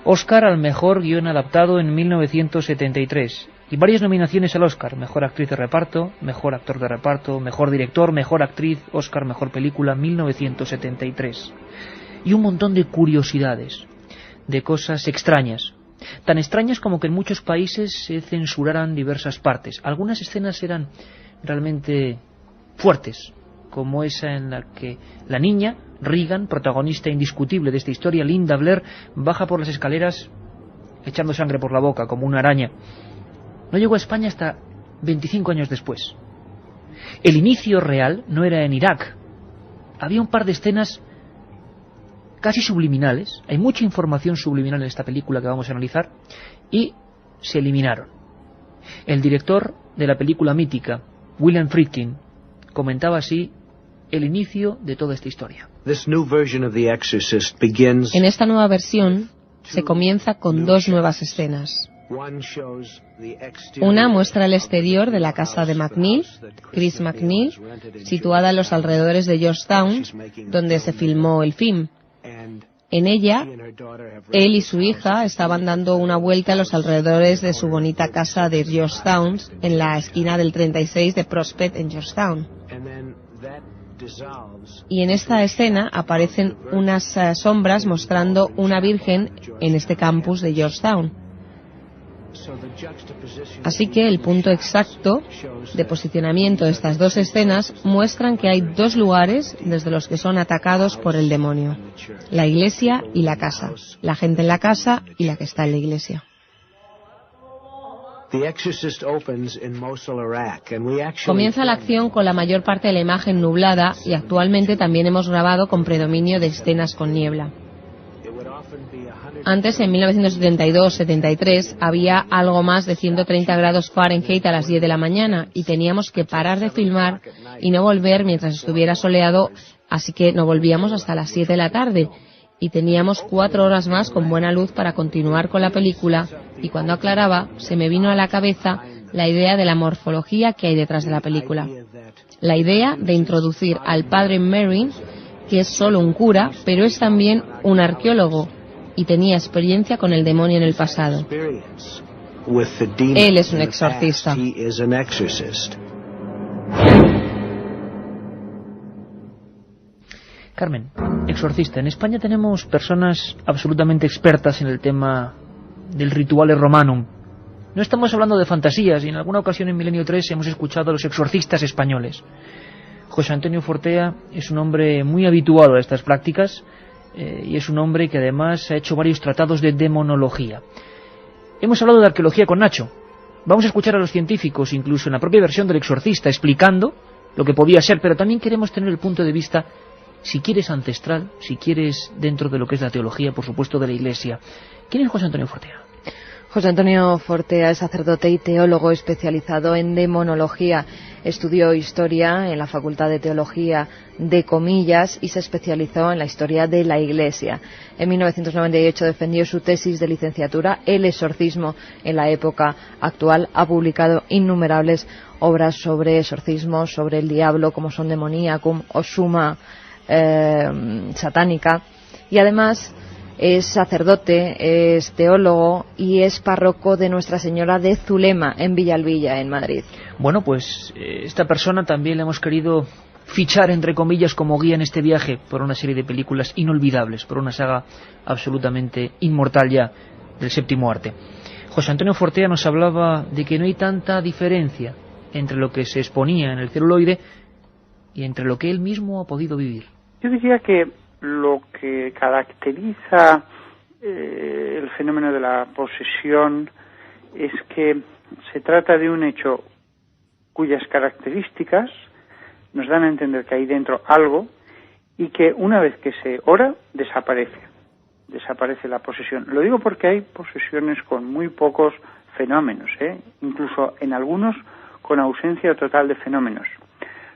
Oscar al mejor guión adaptado en 1973 y varias nominaciones al Oscar: mejor actriz de reparto, mejor actor de reparto, mejor director, mejor actriz, Oscar mejor película, 1973. Y un montón de curiosidades, de cosas extrañas, tan extrañas como que en muchos países se censuraran diversas partes. Algunas escenas eran realmente fuertes, como esa en la que la niña Regan, protagonista indiscutible de esta historia, Linda Blair, baja por las escaleras echando sangre por la boca como una araña. No llegó a España hasta 25 años después. El inicio real no era en Irak. Había un par de escenas casi subliminales, hay mucha información subliminal en esta película que vamos a analizar, y se eliminaron. El director de la película mítica, William Friedkin, comentaba así el inicio de toda esta historia. En esta nueva versión se comienza con dos nuevas escenas. Una muestra el exterior de la casa de McNeil, Chris McNeil, situada en los alrededores de Georgetown, donde se filmó el film. En ella, él y su hija estaban dando una vuelta a los alrededores de su bonita casa de Georgetown, en la esquina del 36 de Prospect en Georgetown. Y en esta escena aparecen unas sombras mostrando una virgen en este campus de Georgetown. Así que el punto exacto de posicionamiento de estas dos escenas muestran que hay dos lugares desde los que son atacados por el demonio: la iglesia y la casa, la gente en la casa y la que está en la iglesia. Comienza la acción con la mayor parte de la imagen nublada y actualmente también hemos grabado con predominio de escenas con niebla. Antes, en 1972-73, había algo más de 130 grados Fahrenheit a las 10 de la mañana y teníamos que parar de filmar y no volver mientras estuviera soleado, así que no volvíamos hasta las 7 de la tarde y teníamos 4 horas más con buena luz para continuar con la película, y cuando aclaraba se me vino a la cabeza la idea de la morfología que hay detrás de la película. La idea de introducir al padre Merrin, que es solo un cura, pero es también un arqueólogo y tenía experiencia con el demonio en el pasado. Él es un exorcista. Carmen, exorcista. En España tenemos personas absolutamente expertas en el tema del rituale romanum. No estamos hablando de fantasías, y en alguna ocasión en Milenio 3 hemos escuchado a los exorcistas españoles. José Antonio Fortea es un hombre muy habituado a estas prácticas, y es un hombre que además ha hecho varios tratados de demonología. Hemos hablado de arqueología con Nacho. Vamos a escuchar a los científicos, incluso en la propia versión del exorcista, explicando lo que podía ser, pero también queremos tener el punto de vista, si quieres ancestral, si quieres dentro de lo que es la teología, por supuesto, de la Iglesia. ¿Quién es José Antonio Fortea? José Antonio Fortea es sacerdote y teólogo especializado en demonología. Estudió historia en la Facultad de Teología de Comillas y se especializó en la historia de la Iglesia. En 1998 defendió su tesis de licenciatura, El exorcismo en la época actual. Ha publicado innumerables obras sobre exorcismos, sobre el diablo, como son Demoniacum o Summa Satánica, y además es sacerdote, es teólogo y es párroco de Nuestra Señora de Zulema en Villalbilla, en Madrid. Bueno, pues esta persona también le hemos querido fichar, entre comillas, como guía en este viaje por una serie de películas inolvidables, por una saga absolutamente inmortal ya del séptimo arte. José Antonio Fortea nos hablaba de que no hay tanta diferencia entre lo que se exponía en el celuloide y entre lo que él mismo ha podido vivir. Yo diría que lo que caracteriza el fenómeno de la posesión es que se trata de un hecho cuyas características nos dan a entender que hay dentro algo y que una vez que se ora desaparece la posesión. Lo digo porque hay posesiones con muy pocos fenómenos, incluso en algunos con ausencia total de fenómenos.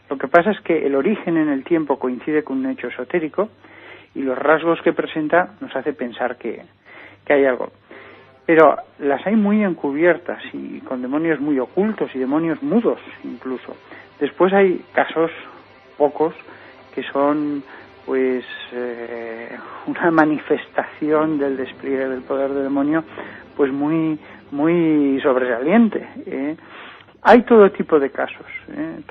Lo que pasa es que el origen en el tiempo coincide con un hecho esotérico y los rasgos que presenta nos hace pensar que hay algo. Pero las hay muy encubiertas y con demonios muy ocultos y demonios mudos incluso. Después hay casos, pocos, que son pues una manifestación del despliegue del poder del demonio pues muy sobresaliente. Hay todo tipo de casos,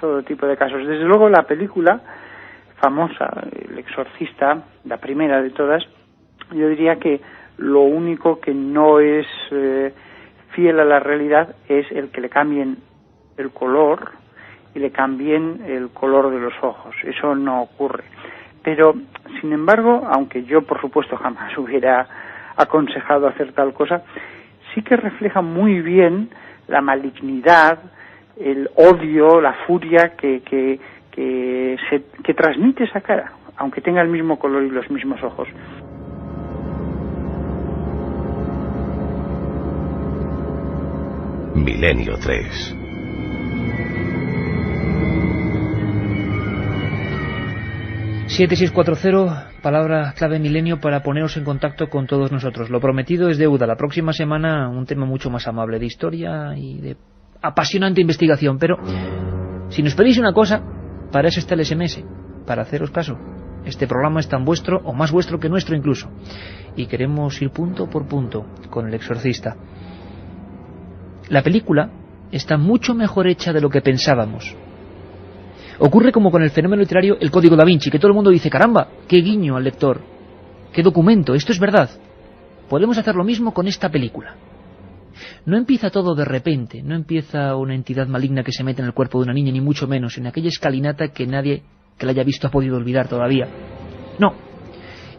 todo tipo de casos. Desde luego la película famosa, El exorcista, la primera de todas, yo diría que lo único que no es fiel a la realidad es el que le cambien el color y le cambien el color de los ojos. Eso no ocurre. Pero, sin embargo, aunque yo por supuesto jamás hubiera aconsejado hacer tal cosa, sí que refleja muy bien la malignidad, el odio, la furia que transmite esa cara, aunque tenga el mismo color y los mismos ojos. Milenio 3. ...7640, palabra clave Milenio para poneros en contacto con todos nosotros. Lo prometido es deuda. La próxima semana un tema mucho más amable, de historia y de apasionante investigación. Pero si nos pedís una cosa, para eso está el SMS, para haceros caso. Este programa es tan vuestro o más vuestro que nuestro incluso. Y queremos ir punto por punto con El Exorcista. La película está mucho mejor hecha de lo que pensábamos. Ocurre como con el fenómeno literario El Código da Vinci, que todo el mundo dice, caramba, qué guiño al lector, qué documento, esto es verdad. Podemos hacer lo mismo con esta película. No empieza todo de repente, no empieza una entidad maligna que se mete en el cuerpo de una niña, ni mucho menos, en aquella escalinata que nadie que la haya visto ha podido olvidar todavía. No.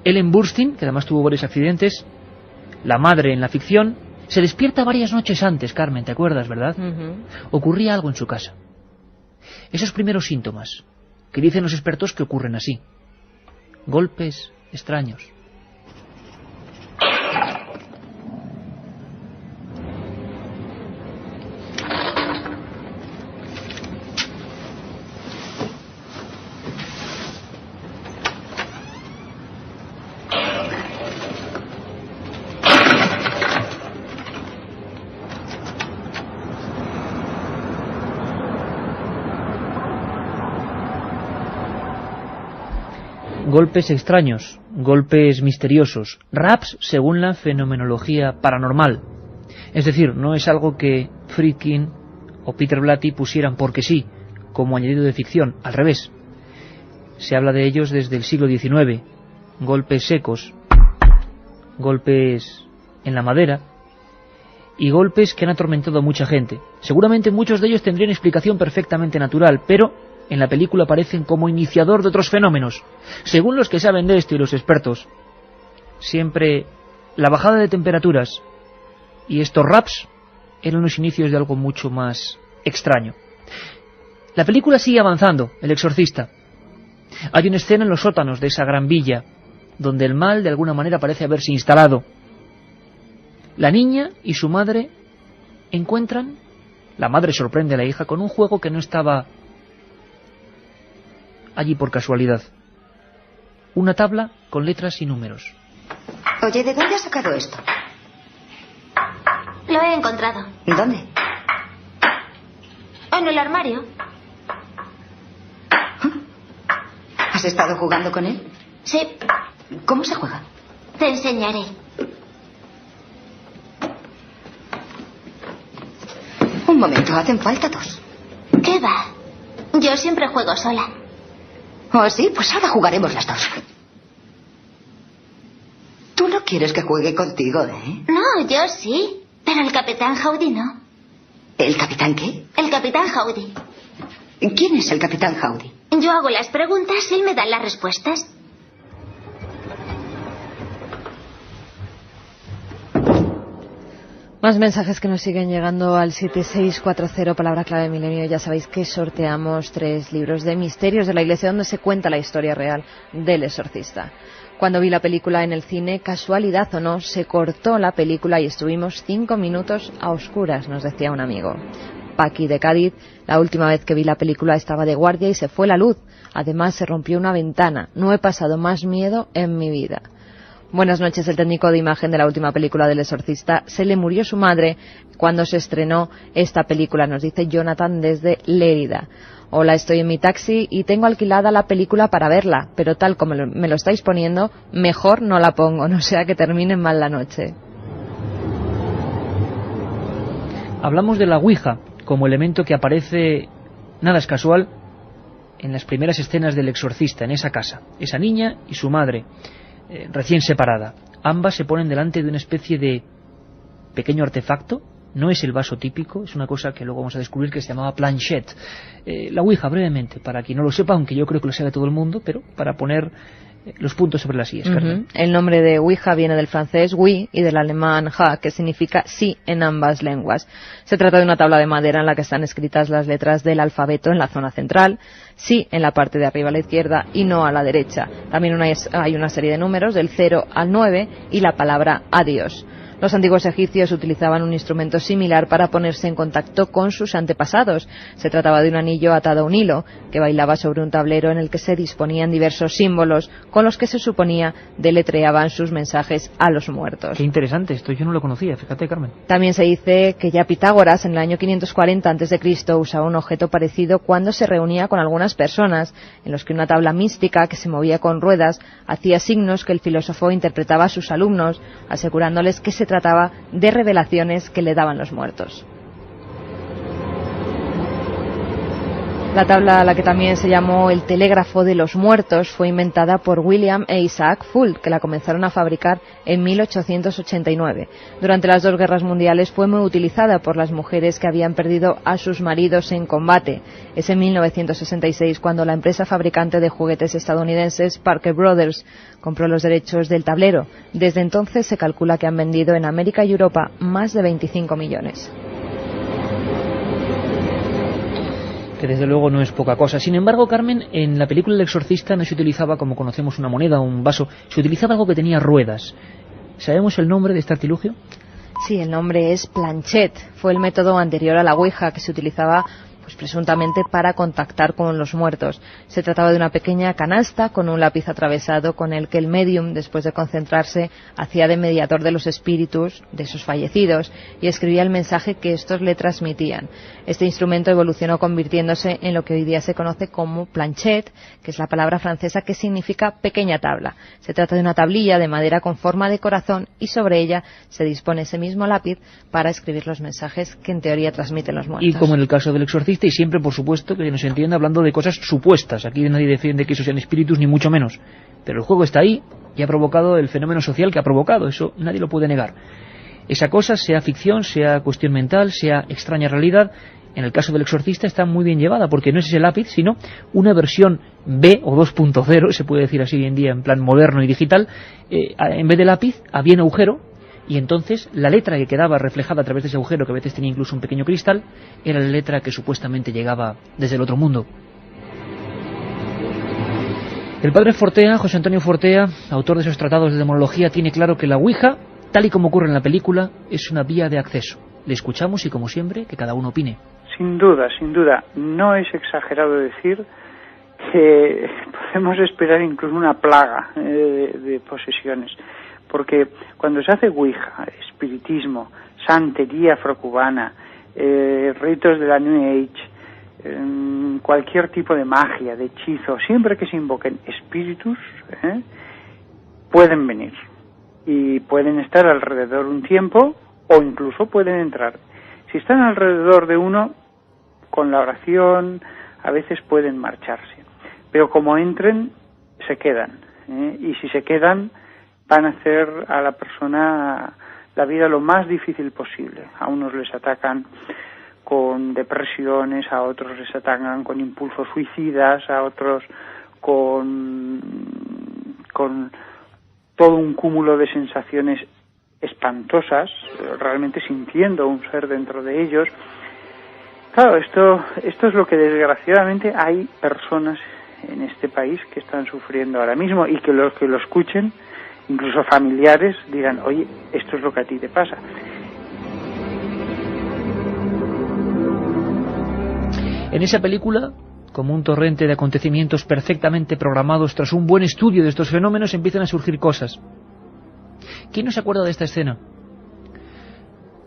Ellen Burstyn, que además tuvo varios accidentes, la madre en la ficción, se despierta varias noches antes, Carmen, ¿te acuerdas, verdad? Ocurría algo en su casa. Esos primeros síntomas, que dicen los expertos que ocurren así. Golpes extraños. Golpes extraños, golpes misteriosos, raps según la fenomenología paranormal. Es decir, no es algo que Friedkin o Peter Blatty pusieran porque sí, como añadido de ficción, al revés. Se habla de ellos desde el siglo XIX, golpes secos, golpes en la madera y golpes que han atormentado a mucha gente. Seguramente muchos de ellos tendrían explicación perfectamente natural, pero en la película aparecen como iniciador de otros fenómenos. Según los que saben de esto y los expertos, siempre la bajada de temperaturas y estos raps eran los inicios de algo mucho más extraño. La película sigue avanzando, El Exorcista. Hay una escena en los sótanos de esa gran villa, donde el mal de alguna manera parece haberse instalado. La niña y su madre encuentran, la madre sorprende a la hija con un juego que no estaba allí por casualidad. Una tabla con letras y números. Oye, ¿de dónde has sacado esto? Lo he encontrado. ¿Dónde? En el armario. ¿Has estado jugando con él? Sí. ¿Cómo se juega? Te enseñaré. Un momento, hacen falta dos. ¿Qué va? Yo siempre juego sola. ¿Oh, sí? Pues ahora jugaremos las dos. Tú no quieres que juegue contigo, ¿eh? No, yo sí. Pero el Capitán Howdy no. ¿El Capitán qué? El Capitán Howdy. ¿Quién es el Capitán Howdy? Yo hago las preguntas y él me da las respuestas. Más mensajes que nos siguen llegando al 7640, palabra clave Milenio. Ya sabéis que sorteamos 3 libros de misterios de la Iglesia donde se cuenta la historia real del Exorcista. Cuando vi la película en el cine, casualidad o no, se cortó la película y estuvimos 5 minutos a oscuras, nos decía un amigo. Paqui de Cádiz, la última vez que vi la película estaba de guardia y se fue la luz. Además se rompió una ventana. No he pasado más miedo en mi vida. Buenas noches, el técnico de imagen de la última película del Exorcista. Se le murió su madre cuando se estrenó esta película, nos dice Jonathan desde Lérida. Hola, estoy en mi taxi y tengo alquilada la película para verla, pero tal como me lo estáis poniendo, mejor no la pongo, no sea que termine mal la noche. Hablamos de la Ouija como elemento que aparece, nada es casual, en las primeras escenas del Exorcista, en esa casa. Esa niña y su madre, recién separada. Ambas se ponen delante de una especie de pequeño artefacto. No es el vaso típico, es una cosa que luego vamos a descubrir que se llamaba planchette. La Ouija, brevemente, para quien no lo sepa, aunque yo creo que lo sabe todo el mundo, pero para poner los puntos sobre las íes. El nombre de Ouija viene del francés oui y del alemán ja, que significa sí en ambas lenguas. Se trata de una tabla de madera en la que están escritas las letras del alfabeto en la zona central, sí en la parte de arriba a la izquierda y no a la derecha. También hay una serie de números del 0 al 9 y la palabra adiós. Los antiguos egipcios utilizaban un instrumento similar para ponerse en contacto con sus antepasados. Se trataba de un anillo atado a un hilo que bailaba sobre un tablero en el que se disponían diversos símbolos con los que se suponía deletreaban sus mensajes a los muertos. Qué interesante, esto yo no lo conocía, fíjate, Carmen. También se dice que ya Pitágoras, en el año 540 a.C., usaba un objeto parecido cuando se reunía con algunas personas, en los que una tabla mística que se movía con ruedas hacía signos que el filósofo interpretaba a sus alumnos, asegurándoles que se trataba de revelaciones que le daban los muertos. La tabla, a la que también se llamó el telégrafo de los muertos, fue inventada por William e Isaac Fuld, que la comenzaron a fabricar en 1889. Durante las 2 guerras mundiales fue muy utilizada por las mujeres que habían perdido a sus maridos en combate. Es en 1966 cuando la empresa fabricante de juguetes estadounidenses Parker Brothers compró los derechos del tablero. Desde entonces se calcula que han vendido en América y Europa más de 25 millones. Que desde luego no es poca cosa. Sin embargo, Carmen, en la película El Exorcista no se utilizaba, como conocemos, una moneda o un vaso, se utilizaba algo que tenía ruedas. ¿Sabemos el nombre de este artilugio? Sí, el nombre es planchet. Fue el método anterior a la ouija que se utilizaba presuntamente para contactar con los muertos. Se trataba de una pequeña canasta con un lápiz atravesado con el que el médium, después de concentrarse, hacía de mediador de los espíritus de sus fallecidos y escribía el mensaje que estos le transmitían. Este instrumento evolucionó convirtiéndose en lo que hoy día se conoce como planchet, que es la palabra francesa que significa pequeña tabla. Se trata de una tablilla de madera con forma de corazón y sobre ella se dispone ese mismo lápiz para escribir los mensajes que en teoría transmiten los muertos. Y como en el caso del exorcista, y siempre, por supuesto, que nos entienda hablando de cosas supuestas. Aquí nadie defiende que esos sean espíritus, ni mucho menos. Pero el juego está ahí y ha provocado el fenómeno social que ha provocado. Eso nadie lo puede negar. Esa cosa, sea ficción, sea cuestión mental, sea extraña realidad, en el caso del exorcista está muy bien llevada, porque no es ese lápiz, sino una versión B o 2.0, se puede decir así hoy en día, en plan moderno y digital. En vez de lápiz, había un agujero, y entonces la letra que quedaba reflejada a través de ese agujero, que a veces tenía incluso un pequeño cristal, era la letra que supuestamente llegaba desde el otro mundo. El padre Fortea, José Antonio Fortea, autor de esos tratados de demonología, tiene claro que la ouija, tal y como ocurre en la película, es una vía de acceso. Le escuchamos y, como siempre, que cada uno opine. Sin duda, sin duda. No es exagerado decir que podemos esperar incluso una plaga de posesiones. Porque cuando se hace ouija, espiritismo, santería afrocubana, ritos de la New Age, cualquier tipo de magia, de hechizo, siempre que se invoquen espíritus, pueden venir. Y pueden estar alrededor un tiempo o incluso pueden entrar. Si están alrededor de uno, con la oración, a veces pueden marcharse. Pero como entren, se quedan. Y si se quedan, van a hacer a la persona la vida lo más difícil posible. A unos les atacan con depresiones, a otros les atacan con impulsos suicidas, a otros con todo un cúmulo de sensaciones espantosas, realmente sintiendo un ser dentro de ellos. Claro, esto es lo que desgraciadamente hay personas en este país que están sufriendo ahora mismo, y que los que lo escuchen, incluso familiares, dirán, oye, esto es lo que a ti te pasa. En esa película, como un torrente de acontecimientos perfectamente programados, tras un buen estudio de estos fenómenos, empiezan a surgir cosas. ¿Quién no se acuerda de esta escena?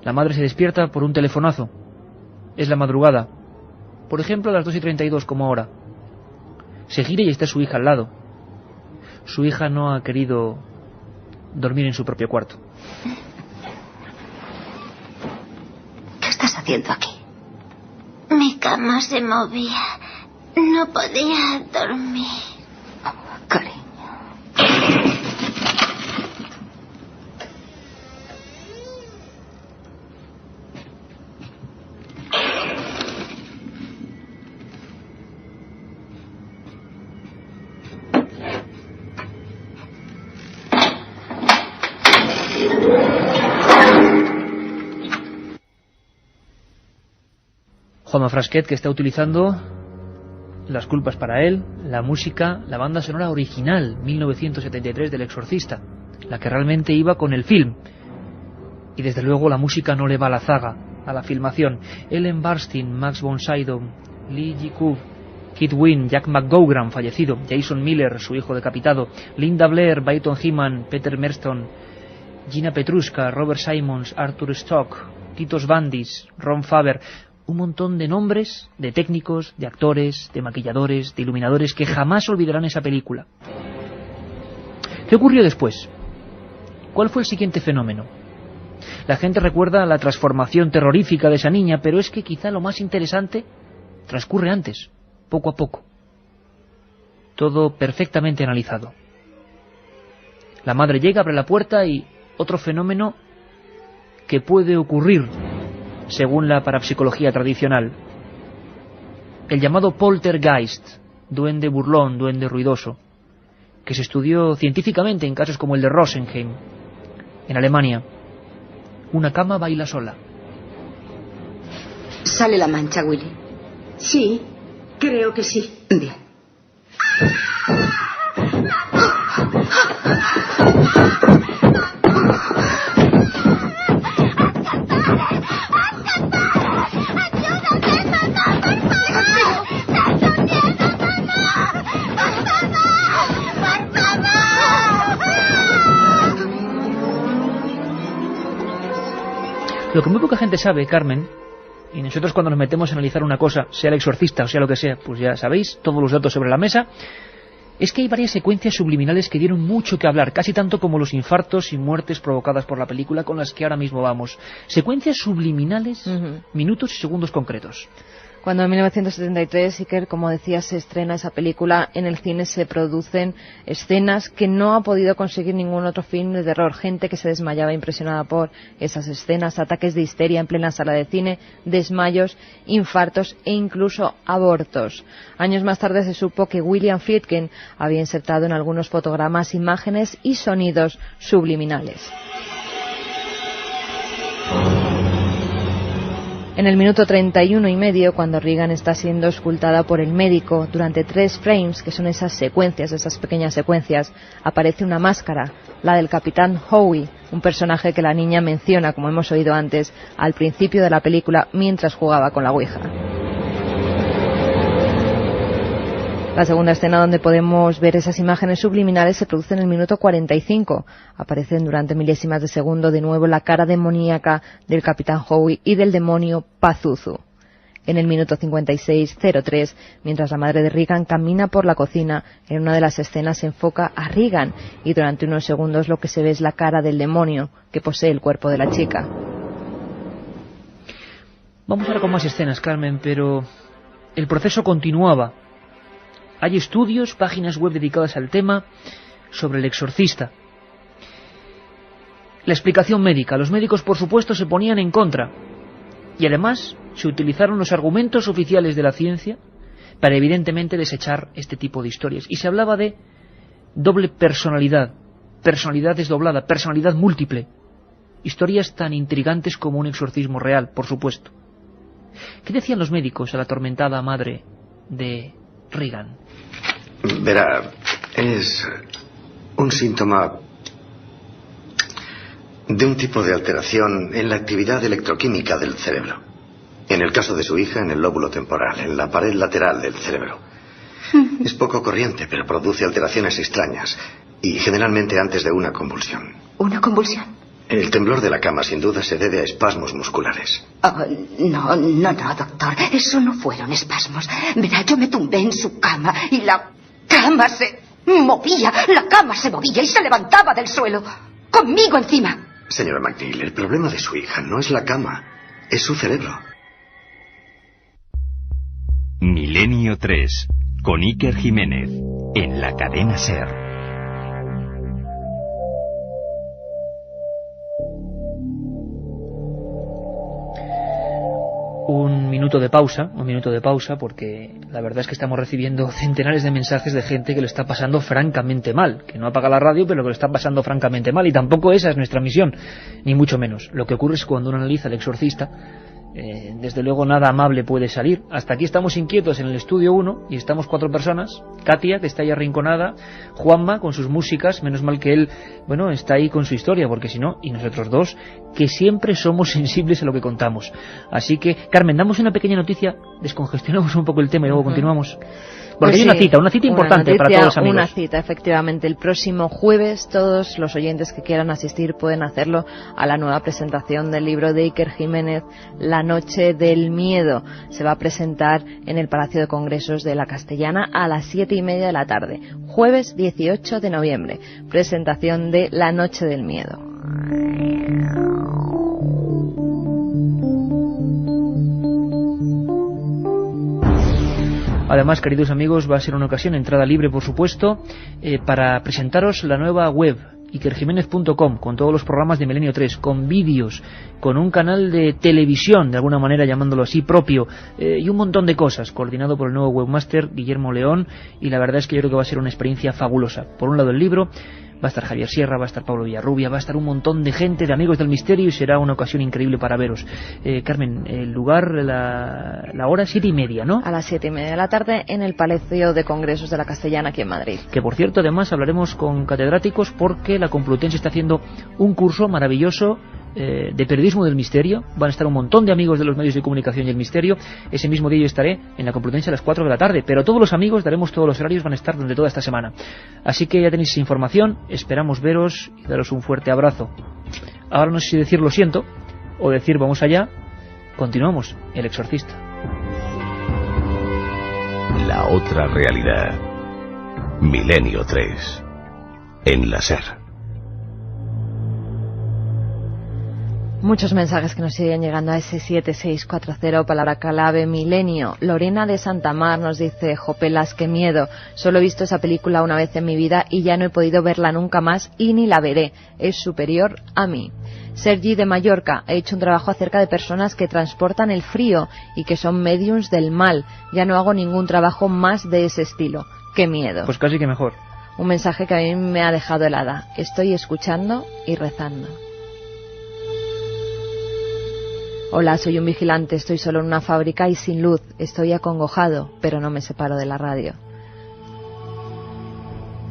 La madre se despierta por un telefonazo. Es la madrugada. Por ejemplo, a las 2:32, como ahora. Se gira y está su hija al lado. Su hija no ha querido dormir en su propio cuarto. ¿Qué estás haciendo aquí? Mi cama se movía. No podía dormir. Cariño. Juanma Frasquet, que está utilizando Las culpas para él, la música, la banda sonora original, 1973, del Exorcista, la que realmente iba con el film. Y desde luego la música no le va a la zaga a la filmación. Ellen Burstyn, Max von Sydow, Lee Ji-koo, Kit Winn, Jack McGowan, fallecido, Jason Miller, su hijo decapitado, Linda Blair, Byton Heeman, Peter Merston, Gina Petruska, Robert Simons, Arthur Stock, Titus Bandis, Ron Faber, un montón de nombres, de técnicos, de actores, de maquilladores, de iluminadores que jamás olvidarán esa película. ¿Qué ocurrió después? ¿Cuál fue el siguiente fenómeno? La gente recuerda la transformación terrorífica de esa niña, pero es que quizá lo más interesante transcurre antes, poco a poco. Todo perfectamente analizado. La madre llega, abre la puerta y otro fenómeno que puede ocurrir según la parapsicología tradicional. El llamado poltergeist, duende burlón, duende ruidoso, que se estudió científicamente en casos como el de Rosenheim, en Alemania. Una cama baila sola. ¿Sale la mancha, Willy? Sí, creo que sí. Bien. Lo que muy poca gente sabe, Carmen, y nosotros cuando nos metemos a analizar una cosa, sea El Exorcista o sea lo que sea, pues ya sabéis, todos los datos sobre la mesa, es que hay varias secuencias subliminales que dieron mucho que hablar, casi tanto como los infartos y muertes provocadas por la película con las que ahora mismo vamos. Secuencias subliminales, minutos y segundos concretos. Cuando en 1973, Iker, como decías, se estrena esa película, en el cine se producen escenas que no ha podido conseguir ningún otro film de terror. Gente que se desmayaba impresionada por esas escenas, ataques de histeria en plena sala de cine, desmayos, infartos e incluso abortos. Años más tarde se supo que William Friedkin había insertado en algunos fotogramas imágenes y sonidos subliminales. En el minuto 31 y medio, cuando Regan está siendo auscultada por el médico, durante 3 frames, que son esas secuencias, esas pequeñas secuencias, aparece una máscara, la del Capitán Howie, un personaje que la niña menciona, como hemos oído antes, al principio de la película mientras jugaba con la Ouija. La segunda escena donde podemos ver esas imágenes subliminales se produce en el minuto 45. Aparecen durante milésimas de segundo de nuevo la cara demoníaca del Capitán Howie y del demonio Pazuzu. En el minuto 56:03, mientras la madre de Regan camina por la cocina, en una de las escenas se enfoca a Regan y durante unos segundos lo que se ve es la cara del demonio que posee el cuerpo de la chica. Vamos ahora con más escenas, Carmen, pero el proceso continuaba. Hay estudios, páginas web dedicadas al tema, sobre El Exorcista. La explicación médica. Los médicos, por supuesto, se ponían en contra. Y además, se utilizaron los argumentos oficiales de la ciencia para, evidentemente, desechar este tipo de historias. Y se hablaba de doble personalidad, personalidad desdoblada, personalidad múltiple. Historias tan intrigantes como un exorcismo real, por supuesto. ¿Qué decían los médicos a la atormentada madre de Regan? Verá, es un síntoma de un tipo de alteración en la actividad electroquímica del cerebro. En el caso de su hija, en el lóbulo temporal, en la pared lateral del cerebro. Es poco corriente, pero produce alteraciones extrañas y generalmente antes de una convulsión. ¿Una convulsión? El temblor de la cama sin duda se debe a espasmos musculares. No, doctor. Eso no fueron espasmos. Verá, yo me tumbé en su cama y la cama se movía. La cama se movía y se levantaba del suelo. Conmigo encima. Señora McNeil, el problema de su hija no es la cama, es su cerebro. Milenio 3, con Iker Jiménez, en la cadena SER. Un minuto de pausa, porque la verdad es que estamos recibiendo centenares de mensajes de gente que lo está pasando francamente mal, que no apaga la radio, pero que lo está pasando francamente mal, y tampoco esa es nuestra misión, ni mucho menos. Lo que ocurre es que cuando uno analiza El Exorcista, desde luego nada amable puede salir. Hasta aquí estamos inquietos en el estudio 1 y estamos 4 personas. Katia, que está ahí arrinconada, Juanma con sus músicas, menos mal que él, bueno, está ahí con su historia, porque si no, y nosotros dos, que siempre somos sensibles a lo que contamos. Así que, Carmen, damos una pequeña noticia, descongestionamos un poco el tema y luego continuamos. Porque Pues hay una cita importante para todos los amigos. Una cita, efectivamente. El próximo jueves todos los oyentes que quieran asistir pueden hacerlo a la nueva presentación del libro de Iker Jiménez, La noche del miedo. Se va a presentar en el Palacio de Congresos de la Castellana a las 7:30 de la tarde. Jueves 18 de noviembre. Presentación de La noche del miedo. Además, queridos amigos, va a ser una ocasión, entrada libre por supuesto, para presentaros la nueva web, ikerjimenez.com, con todos los programas de Milenio 3, con vídeos, con un canal de televisión, de alguna manera llamándolo así, propio, y un montón de cosas, coordinado por el nuevo webmaster Guillermo León, y la verdad es que yo creo que va a ser una experiencia fabulosa. Por un lado el libro, va a estar Javier Sierra, va a estar Pablo Villarrubia, va a estar un montón de gente, de amigos del misterio, y será una ocasión increíble para veros. Carmen, el lugar, la hora, 7:30, ¿no? A las 7:30 de la tarde en el Palacio de Congresos de la Castellana, aquí en Madrid. Que por cierto, además, hablaremos con catedráticos porque la Complutense está haciendo un curso maravilloso de periodismo del misterio. Van a estar un montón de amigos de los medios de comunicación y el misterio. Ese mismo día yo estaré en la Complutense a las 4 de la tarde, pero todos los amigos, daremos todos los horarios, van a estar durante toda esta semana. Así que ya tenéis información, esperamos veros y daros un fuerte abrazo. Ahora no sé si decir lo siento o decir vamos allá. Continuamos, El Exorcista. La otra realidad. Milenio 3. En la SER. Muchos mensajes que nos siguen llegando a ese 7640, palabra clave Milenio. Lorena de Santamar nos dice: jopelas, qué miedo. Solo he visto esa película una vez en mi vida y ya no he podido verla nunca más y ni la veré. Es superior a mí. Sergi de Mallorca: he hecho un trabajo acerca de personas que transportan el frío y que son mediums del mal. Ya no hago ningún trabajo más de ese estilo. Qué miedo. Pues casi que mejor. Un mensaje que a mí me ha dejado helada. Estoy escuchando y rezando. Hola, soy un vigilante, estoy solo en una fábrica y sin luz. Estoy acongojado, pero no me separo de la radio.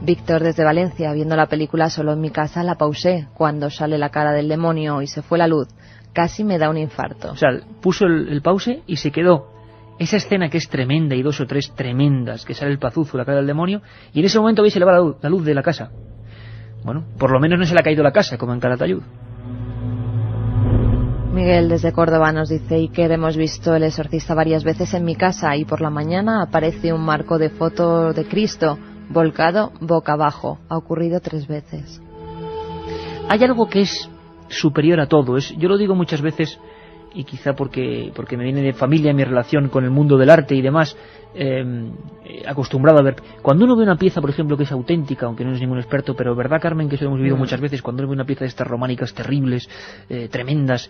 Víctor desde Valencia: viendo la película solo en mi casa, la pausé cuando sale la cara del demonio y se fue la luz. Casi me da un infarto. O sea, puso el pause y se quedó. Esa escena que es tremenda y 2 o 3 tremendas, que sale el pazuzo, la cara del demonio, y en ese momento veis se le va la luz de la casa. Bueno, por lo menos no se le ha caído la casa, como en Calatayud. Miguel desde Córdoba nos dice: Iker, hemos visto El Exorcista varias veces en mi casa y por la mañana aparece un marco de foto de Cristo volcado boca abajo. Ha ocurrido 3 veces. Hay algo que es superior a todo. Yo lo digo muchas veces, y quizá porque me viene de familia mi relación con el mundo del arte y demás, acostumbrado a ver. Cuando uno ve una pieza, por ejemplo, que es auténtica, aunque no es ningún experto, pero verdad, Carmen, que eso lo hemos vivido muchas veces, cuando uno ve una pieza de estas románicas terribles, tremendas,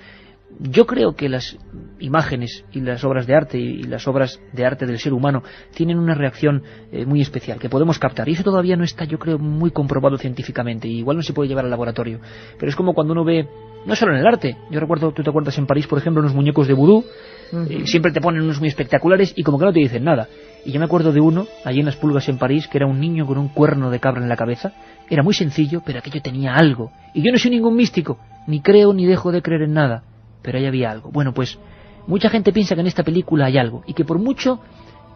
yo creo que las imágenes y las obras de arte y las obras de arte del ser humano tienen una reacción muy especial que podemos captar, y eso todavía no está, yo creo, muy comprobado científicamente, y igual no se puede llevar al laboratorio, pero es como cuando uno ve, no solo en el arte, yo recuerdo, tú te acuerdas en París, por ejemplo, unos muñecos de vudú, siempre te ponen unos muy espectaculares y como que no te dicen nada, y yo me acuerdo de uno allí en Las Pulgas en París, que era un niño con un cuerno de cabra en la cabeza. Era muy sencillo, pero aquello tenía algo, y yo no soy ningún místico, ni creo ni dejo de creer en nada, pero ahí había algo. Bueno, pues mucha gente piensa que en esta película hay algo, y que por mucho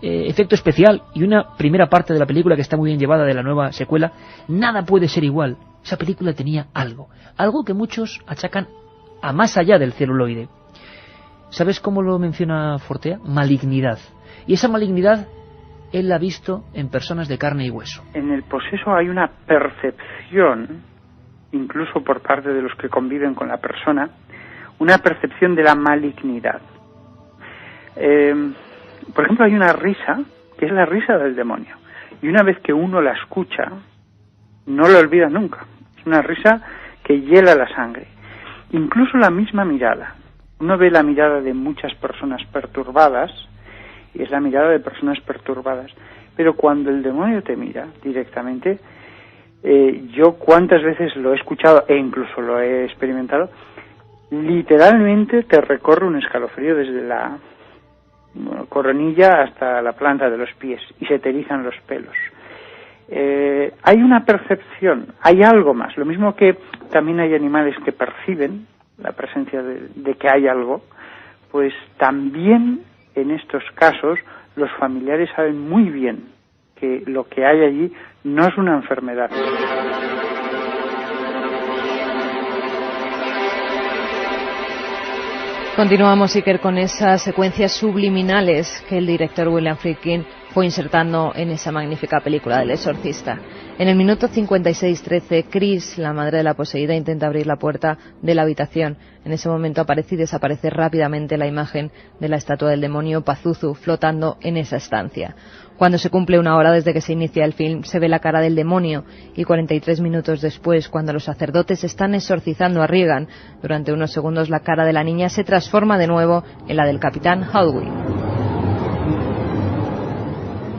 efecto especial y una primera parte de la película que está muy bien llevada de la nueva secuela, nada puede ser igual. Esa película tenía algo que muchos achacan a más allá del celuloide. ¿Sabes cómo lo menciona Fortea? Malignidad. Y esa malignidad él la ha visto en personas de carne y hueso. En el poseso hay una percepción, incluso por parte de los que conviven con la persona, una percepción de la malignidad. Por ejemplo, hay una risa, que es la risa del demonio. Y una vez que uno la escucha, no la olvida nunca. Es una risa que hiela la sangre. Incluso la misma mirada. Uno ve la mirada de muchas personas perturbadas, y es la mirada de personas perturbadas. Pero cuando el demonio te mira directamente, yo cuántas veces lo he escuchado, e incluso lo he experimentado, literalmente te recorre un escalofrío desde la coronilla hasta la planta de los pies y se te erizan los pelos. Hay una percepción, hay algo más, lo mismo que también hay animales que perciben la presencia de que hay algo, pues también en estos casos los familiares saben muy bien que lo que hay allí no es una enfermedad. Continuamos, Iker, con esas secuencias subliminales que el director William Friedkin fue insertando en esa magnífica película del exorcista. En el minuto 56:13, Chris, la madre de la poseída, intenta abrir la puerta de la habitación. En ese momento aparece y desaparece rápidamente la imagen de la estatua del demonio Pazuzu flotando en esa estancia. Cuando se cumple 1 hora desde que se inicia el film, se ve la cara del demonio, y 43 minutos después, cuando los sacerdotes están exorcizando a Regan, durante unos segundos la cara de la niña se transforma de nuevo en la del capitán Hallwey.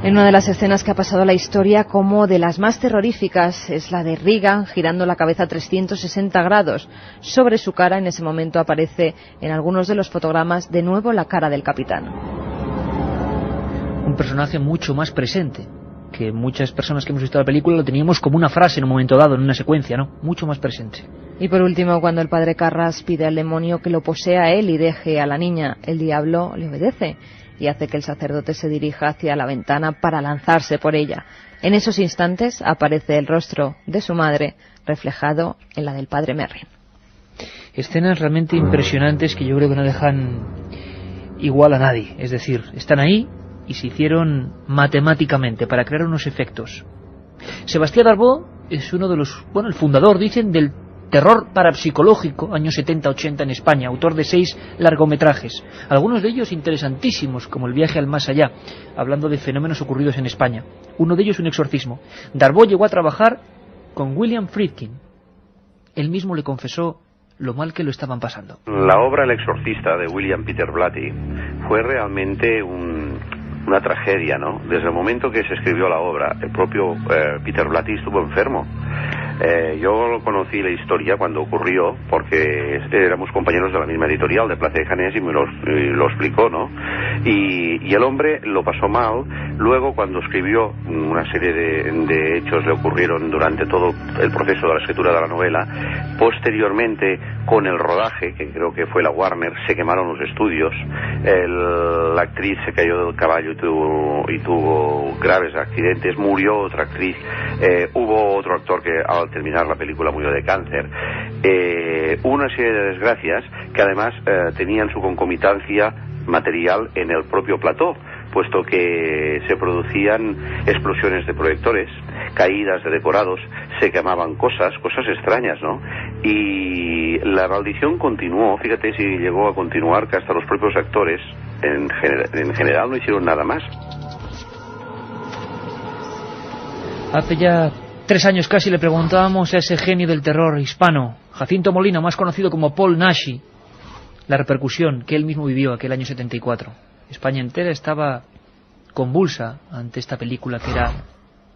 En una de las escenas que ha pasado a la historia como de las más terroríficas es la de Regan girando la cabeza 360 grados. Sobre su cara en ese momento aparece en algunos de los fotogramas de nuevo la cara del capitán. Un personaje mucho más presente, que muchas personas que hemos visto la película lo teníamos como una frase en un momento dado, en una secuencia, ¿no? Mucho más presente. Y por último, cuando el padre Carras pide al demonio que lo posea a él y deje a la niña, el diablo le obedece y hace que el sacerdote se dirija hacia la ventana para lanzarse por ella. En esos instantes aparece el rostro de su madre reflejado en la del padre Merrin. Escenas realmente impresionantes que yo creo que no dejan igual a nadie. Es decir, están ahí y se hicieron matemáticamente para crear unos efectos. Sébastien Darboux es uno de los, el fundador, dicen, del terror parapsicológico, años 70-80 en España, autor de 6 largometrajes, algunos de ellos interesantísimos, como El viaje al más allá, hablando de fenómenos ocurridos en España. Uno de ellos un exorcismo. Darboux llegó a trabajar con William Friedkin. Él mismo le confesó lo mal que lo estaban pasando. La obra El exorcista de William Peter Blatty fue realmente una tragedia, ¿no? Desde el momento que se escribió la obra, el propio Peter Blatty estuvo enfermo. Yo conocí la historia cuando ocurrió, porque éramos compañeros de la misma editorial de Plaza de Janés y me lo explicó, ¿no? Y el hombre lo pasó mal. Luego, cuando escribió, una serie de hechos le ocurrieron durante todo el proceso de la escritura de la novela. Posteriormente, con el rodaje, que creo que fue la Warner, se quemaron los estudios. La actriz se cayó del caballo y tuvo graves accidentes. Murió otra actriz. Hubo otro actor que al terminar la película murió de cáncer. Una serie de desgracias que además tenían su concomitancia material en el propio plató, puesto que se producían explosiones de proyectores, caídas de decorados, se quemaban cosas extrañas, ¿no? Y la maldición continuó, fíjate si llegó a continuar, que hasta los propios actores en general no hicieron nada más. Hace ya 3 años casi le preguntábamos a ese genio del terror hispano, Jacinto Molina, más conocido como Paul Naschy, la repercusión que él mismo vivió aquel año 74. España entera estaba convulsa ante esta película que era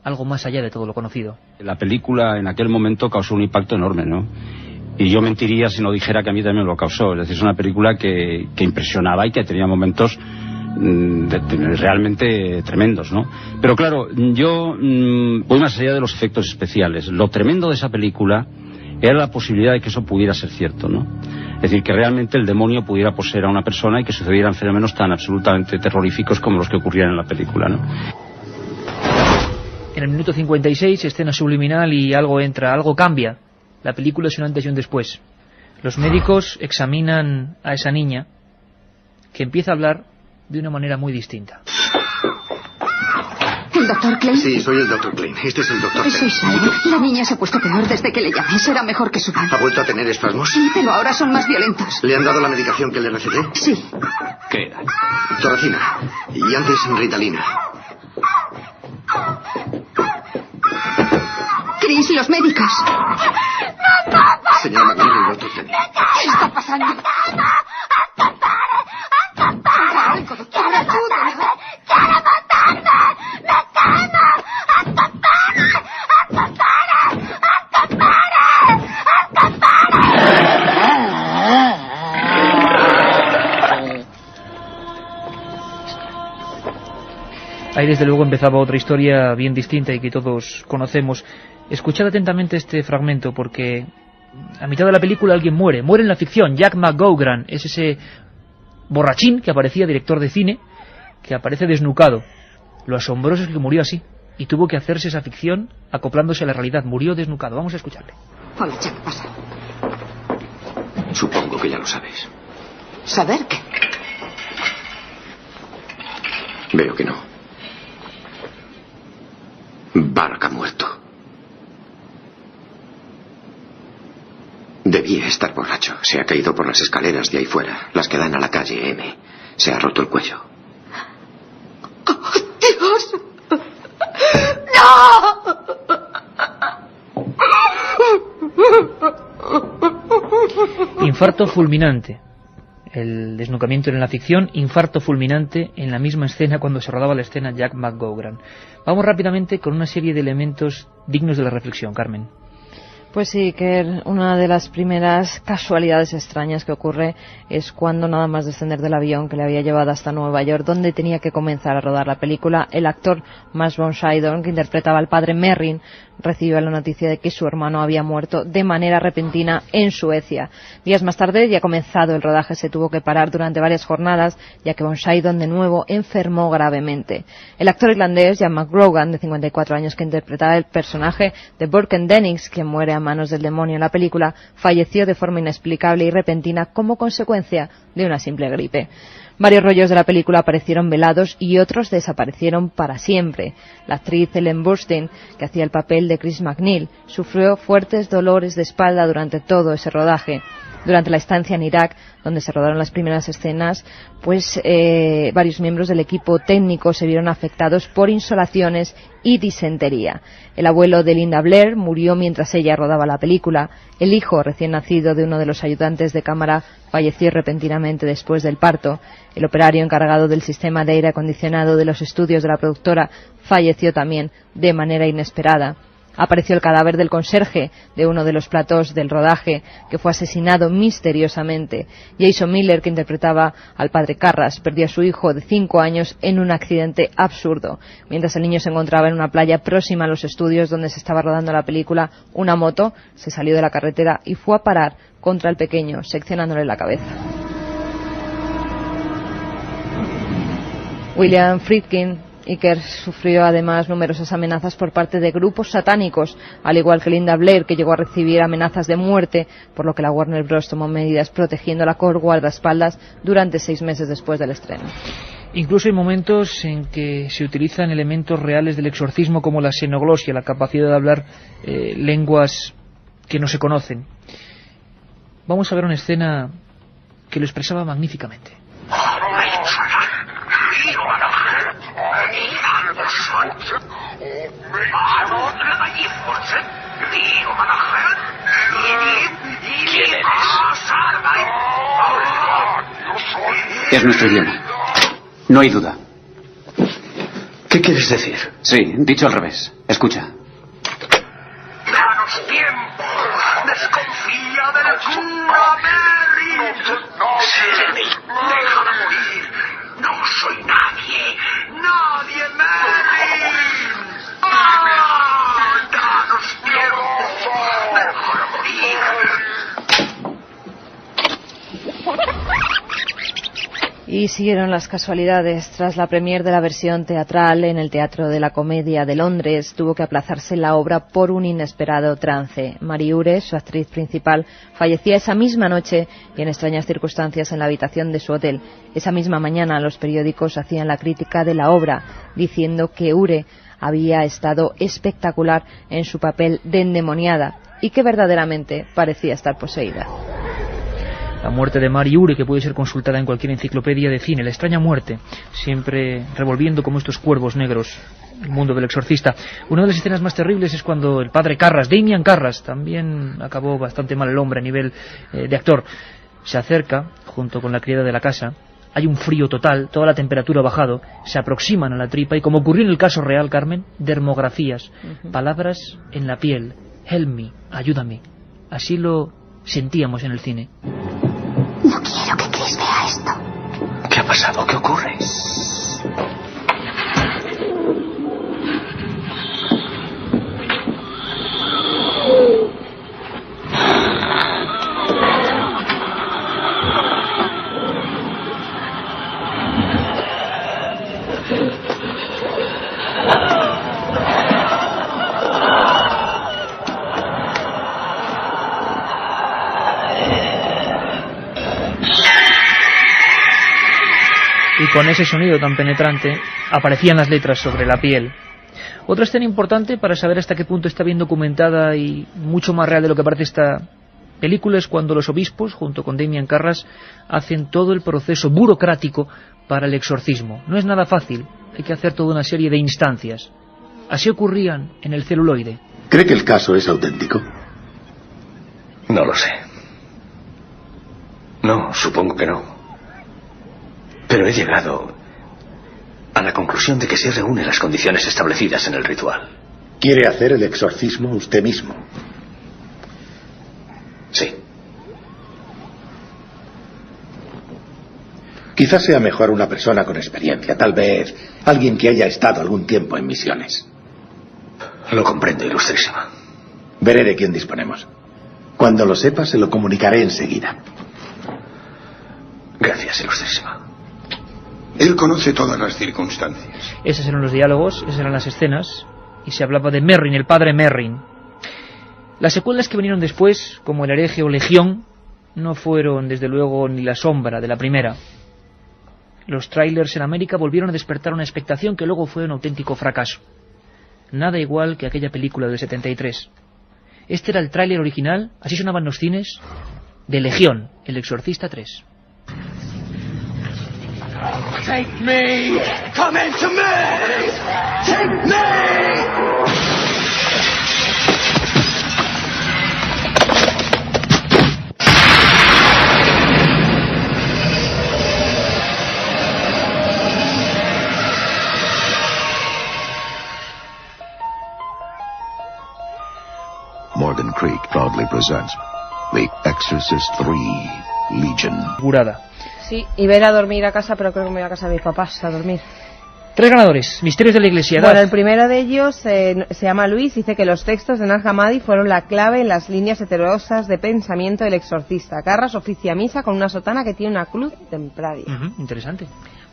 algo más allá de todo lo conocido. La película en aquel momento causó un impacto enorme, ¿no? Y yo mentiría si no dijera que a mí también lo causó. Es decir, es una película que impresionaba y que tenía momentos realmente tremendos, ¿no? Pero claro, yo voy más allá de los efectos especiales. Lo tremendo de esa película era la posibilidad de que eso pudiera ser cierto, ¿no? Es decir, que realmente el demonio pudiera poseer a una persona y que sucedieran fenómenos tan absolutamente terroríficos como los que ocurrían en la película, ¿no? En el minuto 56, escena subliminal y algo entra, algo cambia. La película es un antes y un después. Los médicos examinan a esa niña que empieza a hablar de una manera muy distinta. ¿El doctor Klein? Sí, soy el doctor Klein. Este es el doctor Klein. Soy Sharon. La niña se ha puesto peor desde que le llamé. Será mejor que suba. ¿Ha vuelto a tener espasmos? Sí, pero ahora son más violentos. ¿Le han dado la medicación que le receté? Sí. ¿Qué era? Toracina. Y antes Ritalina. Chris, los médicos. Señora McNeil, el doctor Klein. ¿Qué está pasando? Haga algo, doctor. Ayúdenme. ¡Quiero matarme! ¡Me quemo! Ahí desde luego empezaba otra historia bien distinta y que todos conocemos. Escuchad atentamente este fragmento porque a mitad de la película alguien muere en la ficción. Jack McGowan es ese borrachín que aparecía, director de cine, que aparece desnucado. Lo asombroso es que murió así y tuvo que hacerse esa ficción acoplándose a la realidad. Murió desnucado. Vamos a escucharle. Hola, Jack, pasa. Supongo que ya lo sabes. ¿Saber qué? Veo que no. Barack ha muerto. Debía estar borracho. Se ha caído por las escaleras de ahí fuera, las que dan a la calle M. Se ha roto el cuello. ¡Oh, Dios! ¡No! Infarto fulminante. El desnucamiento en la ficción, infarto fulminante en la misma escena cuando se rodaba la escena Jack McGowan. Vamos rápidamente con una serie de elementos dignos de la reflexión, Carmen. Pues sí, que una de las primeras casualidades extrañas que ocurre es cuando nada más descender del avión que le había llevado hasta Nueva York, donde tenía que comenzar a rodar la película, el actor Max von Sydow, que interpretaba al padre Merrin, recibió la noticia de que su hermano había muerto de manera repentina en Suecia. Días más tarde, ya comenzado el rodaje, se tuvo que parar durante varias jornadas, ya que von Sydow de nuevo enfermó gravemente. El actor irlandés, Jan McGrogan, de 54 años, que interpretaba el personaje de Burken Dennings, que muere a manos del demonio en la película, falleció de forma inexplicable y repentina como consecuencia de una simple gripe. Varios rollos de la película aparecieron velados y otros desaparecieron para siempre. La actriz Ellen Burstyn, que hacía el papel de Chris MacNeil, sufrió fuertes dolores de espalda durante todo ese rodaje. Durante la estancia en Irak, donde se rodaron las primeras escenas, pues varios miembros del equipo técnico se vieron afectados por insolaciones y disentería. El abuelo de Linda Blair murió mientras ella rodaba la película. El hijo recién nacido de uno de los ayudantes de cámara falleció repentinamente después del parto. El operario encargado del sistema de aire acondicionado de los estudios de la productora falleció también de manera inesperada. Apareció el cadáver del conserje de uno de los platós del rodaje, que fue asesinado misteriosamente. Jason Miller, que interpretaba al padre Carras, perdió a su hijo de 5 años en un accidente absurdo. Mientras el niño se encontraba en una playa próxima a los estudios donde se estaba rodando la película, una moto se salió de la carretera y fue a parar contra el pequeño, seccionándole la cabeza. William Friedkin Iker sufrió además numerosas amenazas por parte de grupos satánicos, al igual que Linda Blair, que llegó a recibir amenazas de muerte, por lo que la Warner Bros. Tomó medidas protegiéndola con guardaespaldas durante 6 meses después del estreno. Incluso hay momentos en que se utilizan elementos reales del exorcismo como la xenoglosia, la capacidad de hablar lenguas que no se conocen. Vamos a ver una escena que lo expresaba magníficamente. ¿Quién eres? Es nuestro idioma. No hay duda. ¿Qué quieres decir? Sí, dicho al revés. Escucha. ¡Danos tiempo! ¡Desconfía del cura Merrin! ¡Déjame morir! ¡No soy nadie! ¡Nadie, Merrin! ¡Ah! ¡Danos tiempo! ¡Déjame morir! Y siguieron las casualidades. Tras la premier de la versión teatral en el Teatro de la Comedia de Londres, tuvo que aplazarse la obra por un inesperado trance. Mary Ure, su actriz principal, fallecía esa misma noche y en extrañas circunstancias en la habitación de su hotel. Esa misma mañana los periódicos hacían la crítica de la obra, diciendo que Ure había estado espectacular en su papel de endemoniada y que verdaderamente parecía estar poseída. La muerte de Mary Ure, que puede ser consultada en cualquier enciclopedia de cine. La extraña muerte, siempre revolviendo como estos cuervos negros el mundo del exorcista. Una de las escenas más terribles es cuando el padre Carras, Damian Carras, también acabó bastante mal el hombre a nivel de actor, se acerca junto con la criada de la casa. Hay un frío total, toda la temperatura ha bajado, se aproximan a la tripa y, como ocurrió en el caso real, Carmen, dermografías, palabras en la piel. Help me, ayúdame. Así lo sentíamos en el cine. No quiero que Chris vea esto. ¿Qué ha pasado? ¿Qué ocurre? con ese sonido tan penetrante aparecían las letras sobre la piel. Otra escena importante para saber hasta qué punto está bien documentada y mucho más real de lo que parece esta película es cuando los obispos, junto con Damian Carras, hacen todo el proceso burocrático para el exorcismo. No es nada fácil, hay que hacer toda una serie de instancias. Así ocurrían en el celuloide. ¿Cree que el caso es auténtico? No lo sé. No, supongo que no. Pero he llegado a la conclusión de que sí reúne las condiciones establecidas en el ritual. ¿Quiere hacer el exorcismo usted mismo? Sí. Quizás sea mejor una persona con experiencia, tal vez alguien que haya estado algún tiempo en misiones. Lo comprendo, Ilustrísima. Veré de quién disponemos. Cuando lo sepa, se lo comunicaré enseguida. Gracias, Ilustrísima. Él conoce todas las circunstancias. Esos eran los diálogos, esas eran las escenas, y se hablaba de Merrin, el padre Merrin. Las secuelas que vinieron después, como El hereje o Legión, no fueron desde luego ni la sombra de la primera. Los trailers en América volvieron a despertar una expectación que luego fue un auténtico fracaso. Nada igual que aquella película del 73. Este era el tráiler original, así sonaban los cines, de Legión, El Exorcista 3. Take me! Come into me! Take me! Morgan Creek proudly presents The Exorcist 3 Legion. Curada. Sí, iba a ir a dormir a casa, pero creo que me voy a casa de mis papás a dormir. 3 ganadores, Misterios de la Iglesia. Bueno, el primero de ellos se llama Luis, dice que los textos de Nag Hammadi fueron la clave en las líneas heterodoxas de pensamiento del exorcista. Carras oficia misa con una sotana que tiene una cruz templaria. Interesante.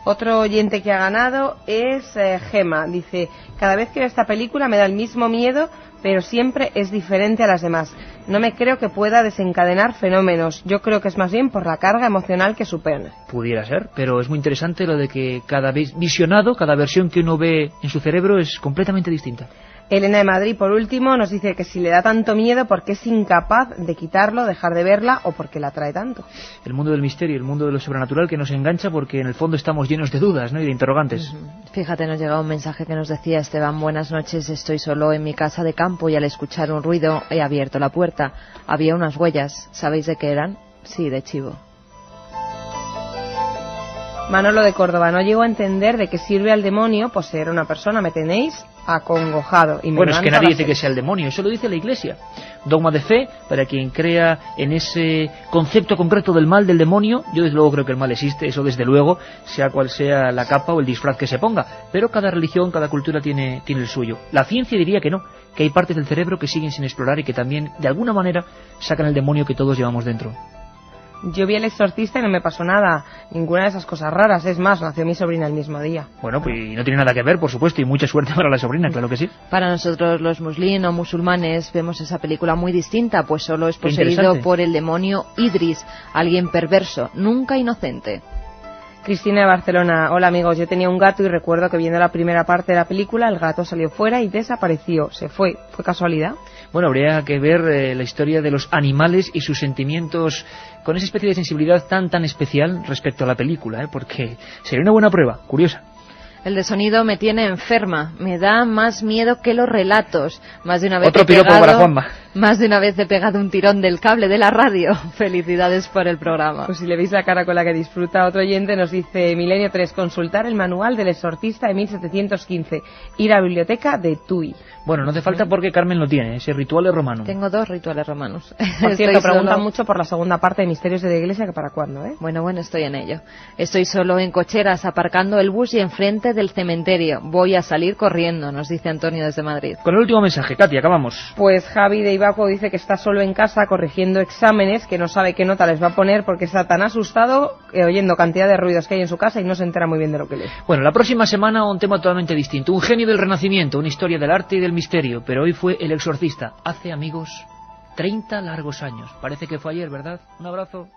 Otro oyente que ha ganado es Gema. Dice, cada vez que veo esta película me da el mismo miedo, pero siempre es diferente a las demás. No me creo que pueda desencadenar fenómenos. Yo creo que es más bien por la carga emocional que supone. Pudiera ser, pero es muy interesante lo de que cada visionado, cada versión que uno ve en su cerebro es completamente distinta. Elena de Madrid, por último, nos dice que si le da tanto miedo, ¿por qué es incapaz de quitarlo, dejar de verla o por qué la atrae tanto? El mundo del misterio, el mundo de lo sobrenatural que nos engancha porque en el fondo estamos llenos de dudas, ¿no? Y de interrogantes. Fíjate, nos llegaba un mensaje que nos decía: Esteban, buenas noches, estoy solo en mi casa de campo y al escuchar un ruido he abierto la puerta. Había unas huellas, ¿sabéis de qué eran? Sí, de chivo. Manolo de Córdoba, no llego a entender de qué sirve al demonio poseer a una persona, ¿me tenéis? Acongojado. Y bueno, es que nadie dice que sea el demonio, eso lo dice la Iglesia. Dogma de fe, para quien crea en ese concepto concreto del mal, del demonio. Yo desde luego creo que el mal existe, eso desde luego, sea cual sea la capa o el disfraz que se ponga. Pero cada religión, cada cultura tiene el suyo. La ciencia diría que no, que hay partes del cerebro que siguen sin explorar y que también, de alguna manera, sacan el demonio que todos llevamos dentro. Yo vi El Exorcista y no me pasó nada, ninguna de esas cosas raras. Es más, nació mi sobrina el mismo día. Bueno, pues no tiene nada que ver, por supuesto, y mucha suerte para la sobrina, claro que sí. Para nosotros los musulmanes o musulmanes vemos esa película muy distinta, pues solo es poseído por el demonio Idris, alguien perverso, nunca inocente. Cristina de Barcelona, hola amigos, yo tenía un gato y recuerdo que viendo la primera parte de la película el gato salió fuera y desapareció, se fue. ¿Fue casualidad? Bueno, habría que ver la historia de los animales y sus sentimientos con esa especie de sensibilidad tan especial respecto a la película, porque sería una buena prueba, curiosa. El de sonido me tiene enferma, me da más miedo que los relatos. Más de una vez Otro piropo para Juanma. Más de una vez he pegado un tirón del cable de la radio. Felicidades por el programa. Pues si le veis la cara con la que disfruta, otro oyente nos dice, Milenio 3, consultar el manual del exorcista de 1715, ir a la biblioteca de Tui. Bueno, no hace falta porque Carmen lo tiene, ese ritual es romano. Tengo 2 rituales romanos. Por cierto, preguntan mucho por la segunda parte de Misterios de la Iglesia, que para cuándo, ¿eh? Bueno, estoy en ello. Estoy solo en cocheras, aparcando el bus y enfrente del cementerio. Voy a salir corriendo, nos dice Antonio desde Madrid. Con el último mensaje, Katy, acabamos. Pues Javi de Ibaco dice que está solo en casa corrigiendo exámenes, que no sabe qué nota les va a poner porque está tan asustado oyendo cantidad de ruidos que hay en su casa y no se entera muy bien de lo que lee. Bueno, la próxima semana un tema totalmente distinto, un genio del Renacimiento, una historia del arte y del misterio, pero hoy fue El Exorcista. Hace, amigos, 30 largos años. Parece que fue ayer, ¿verdad? Un abrazo.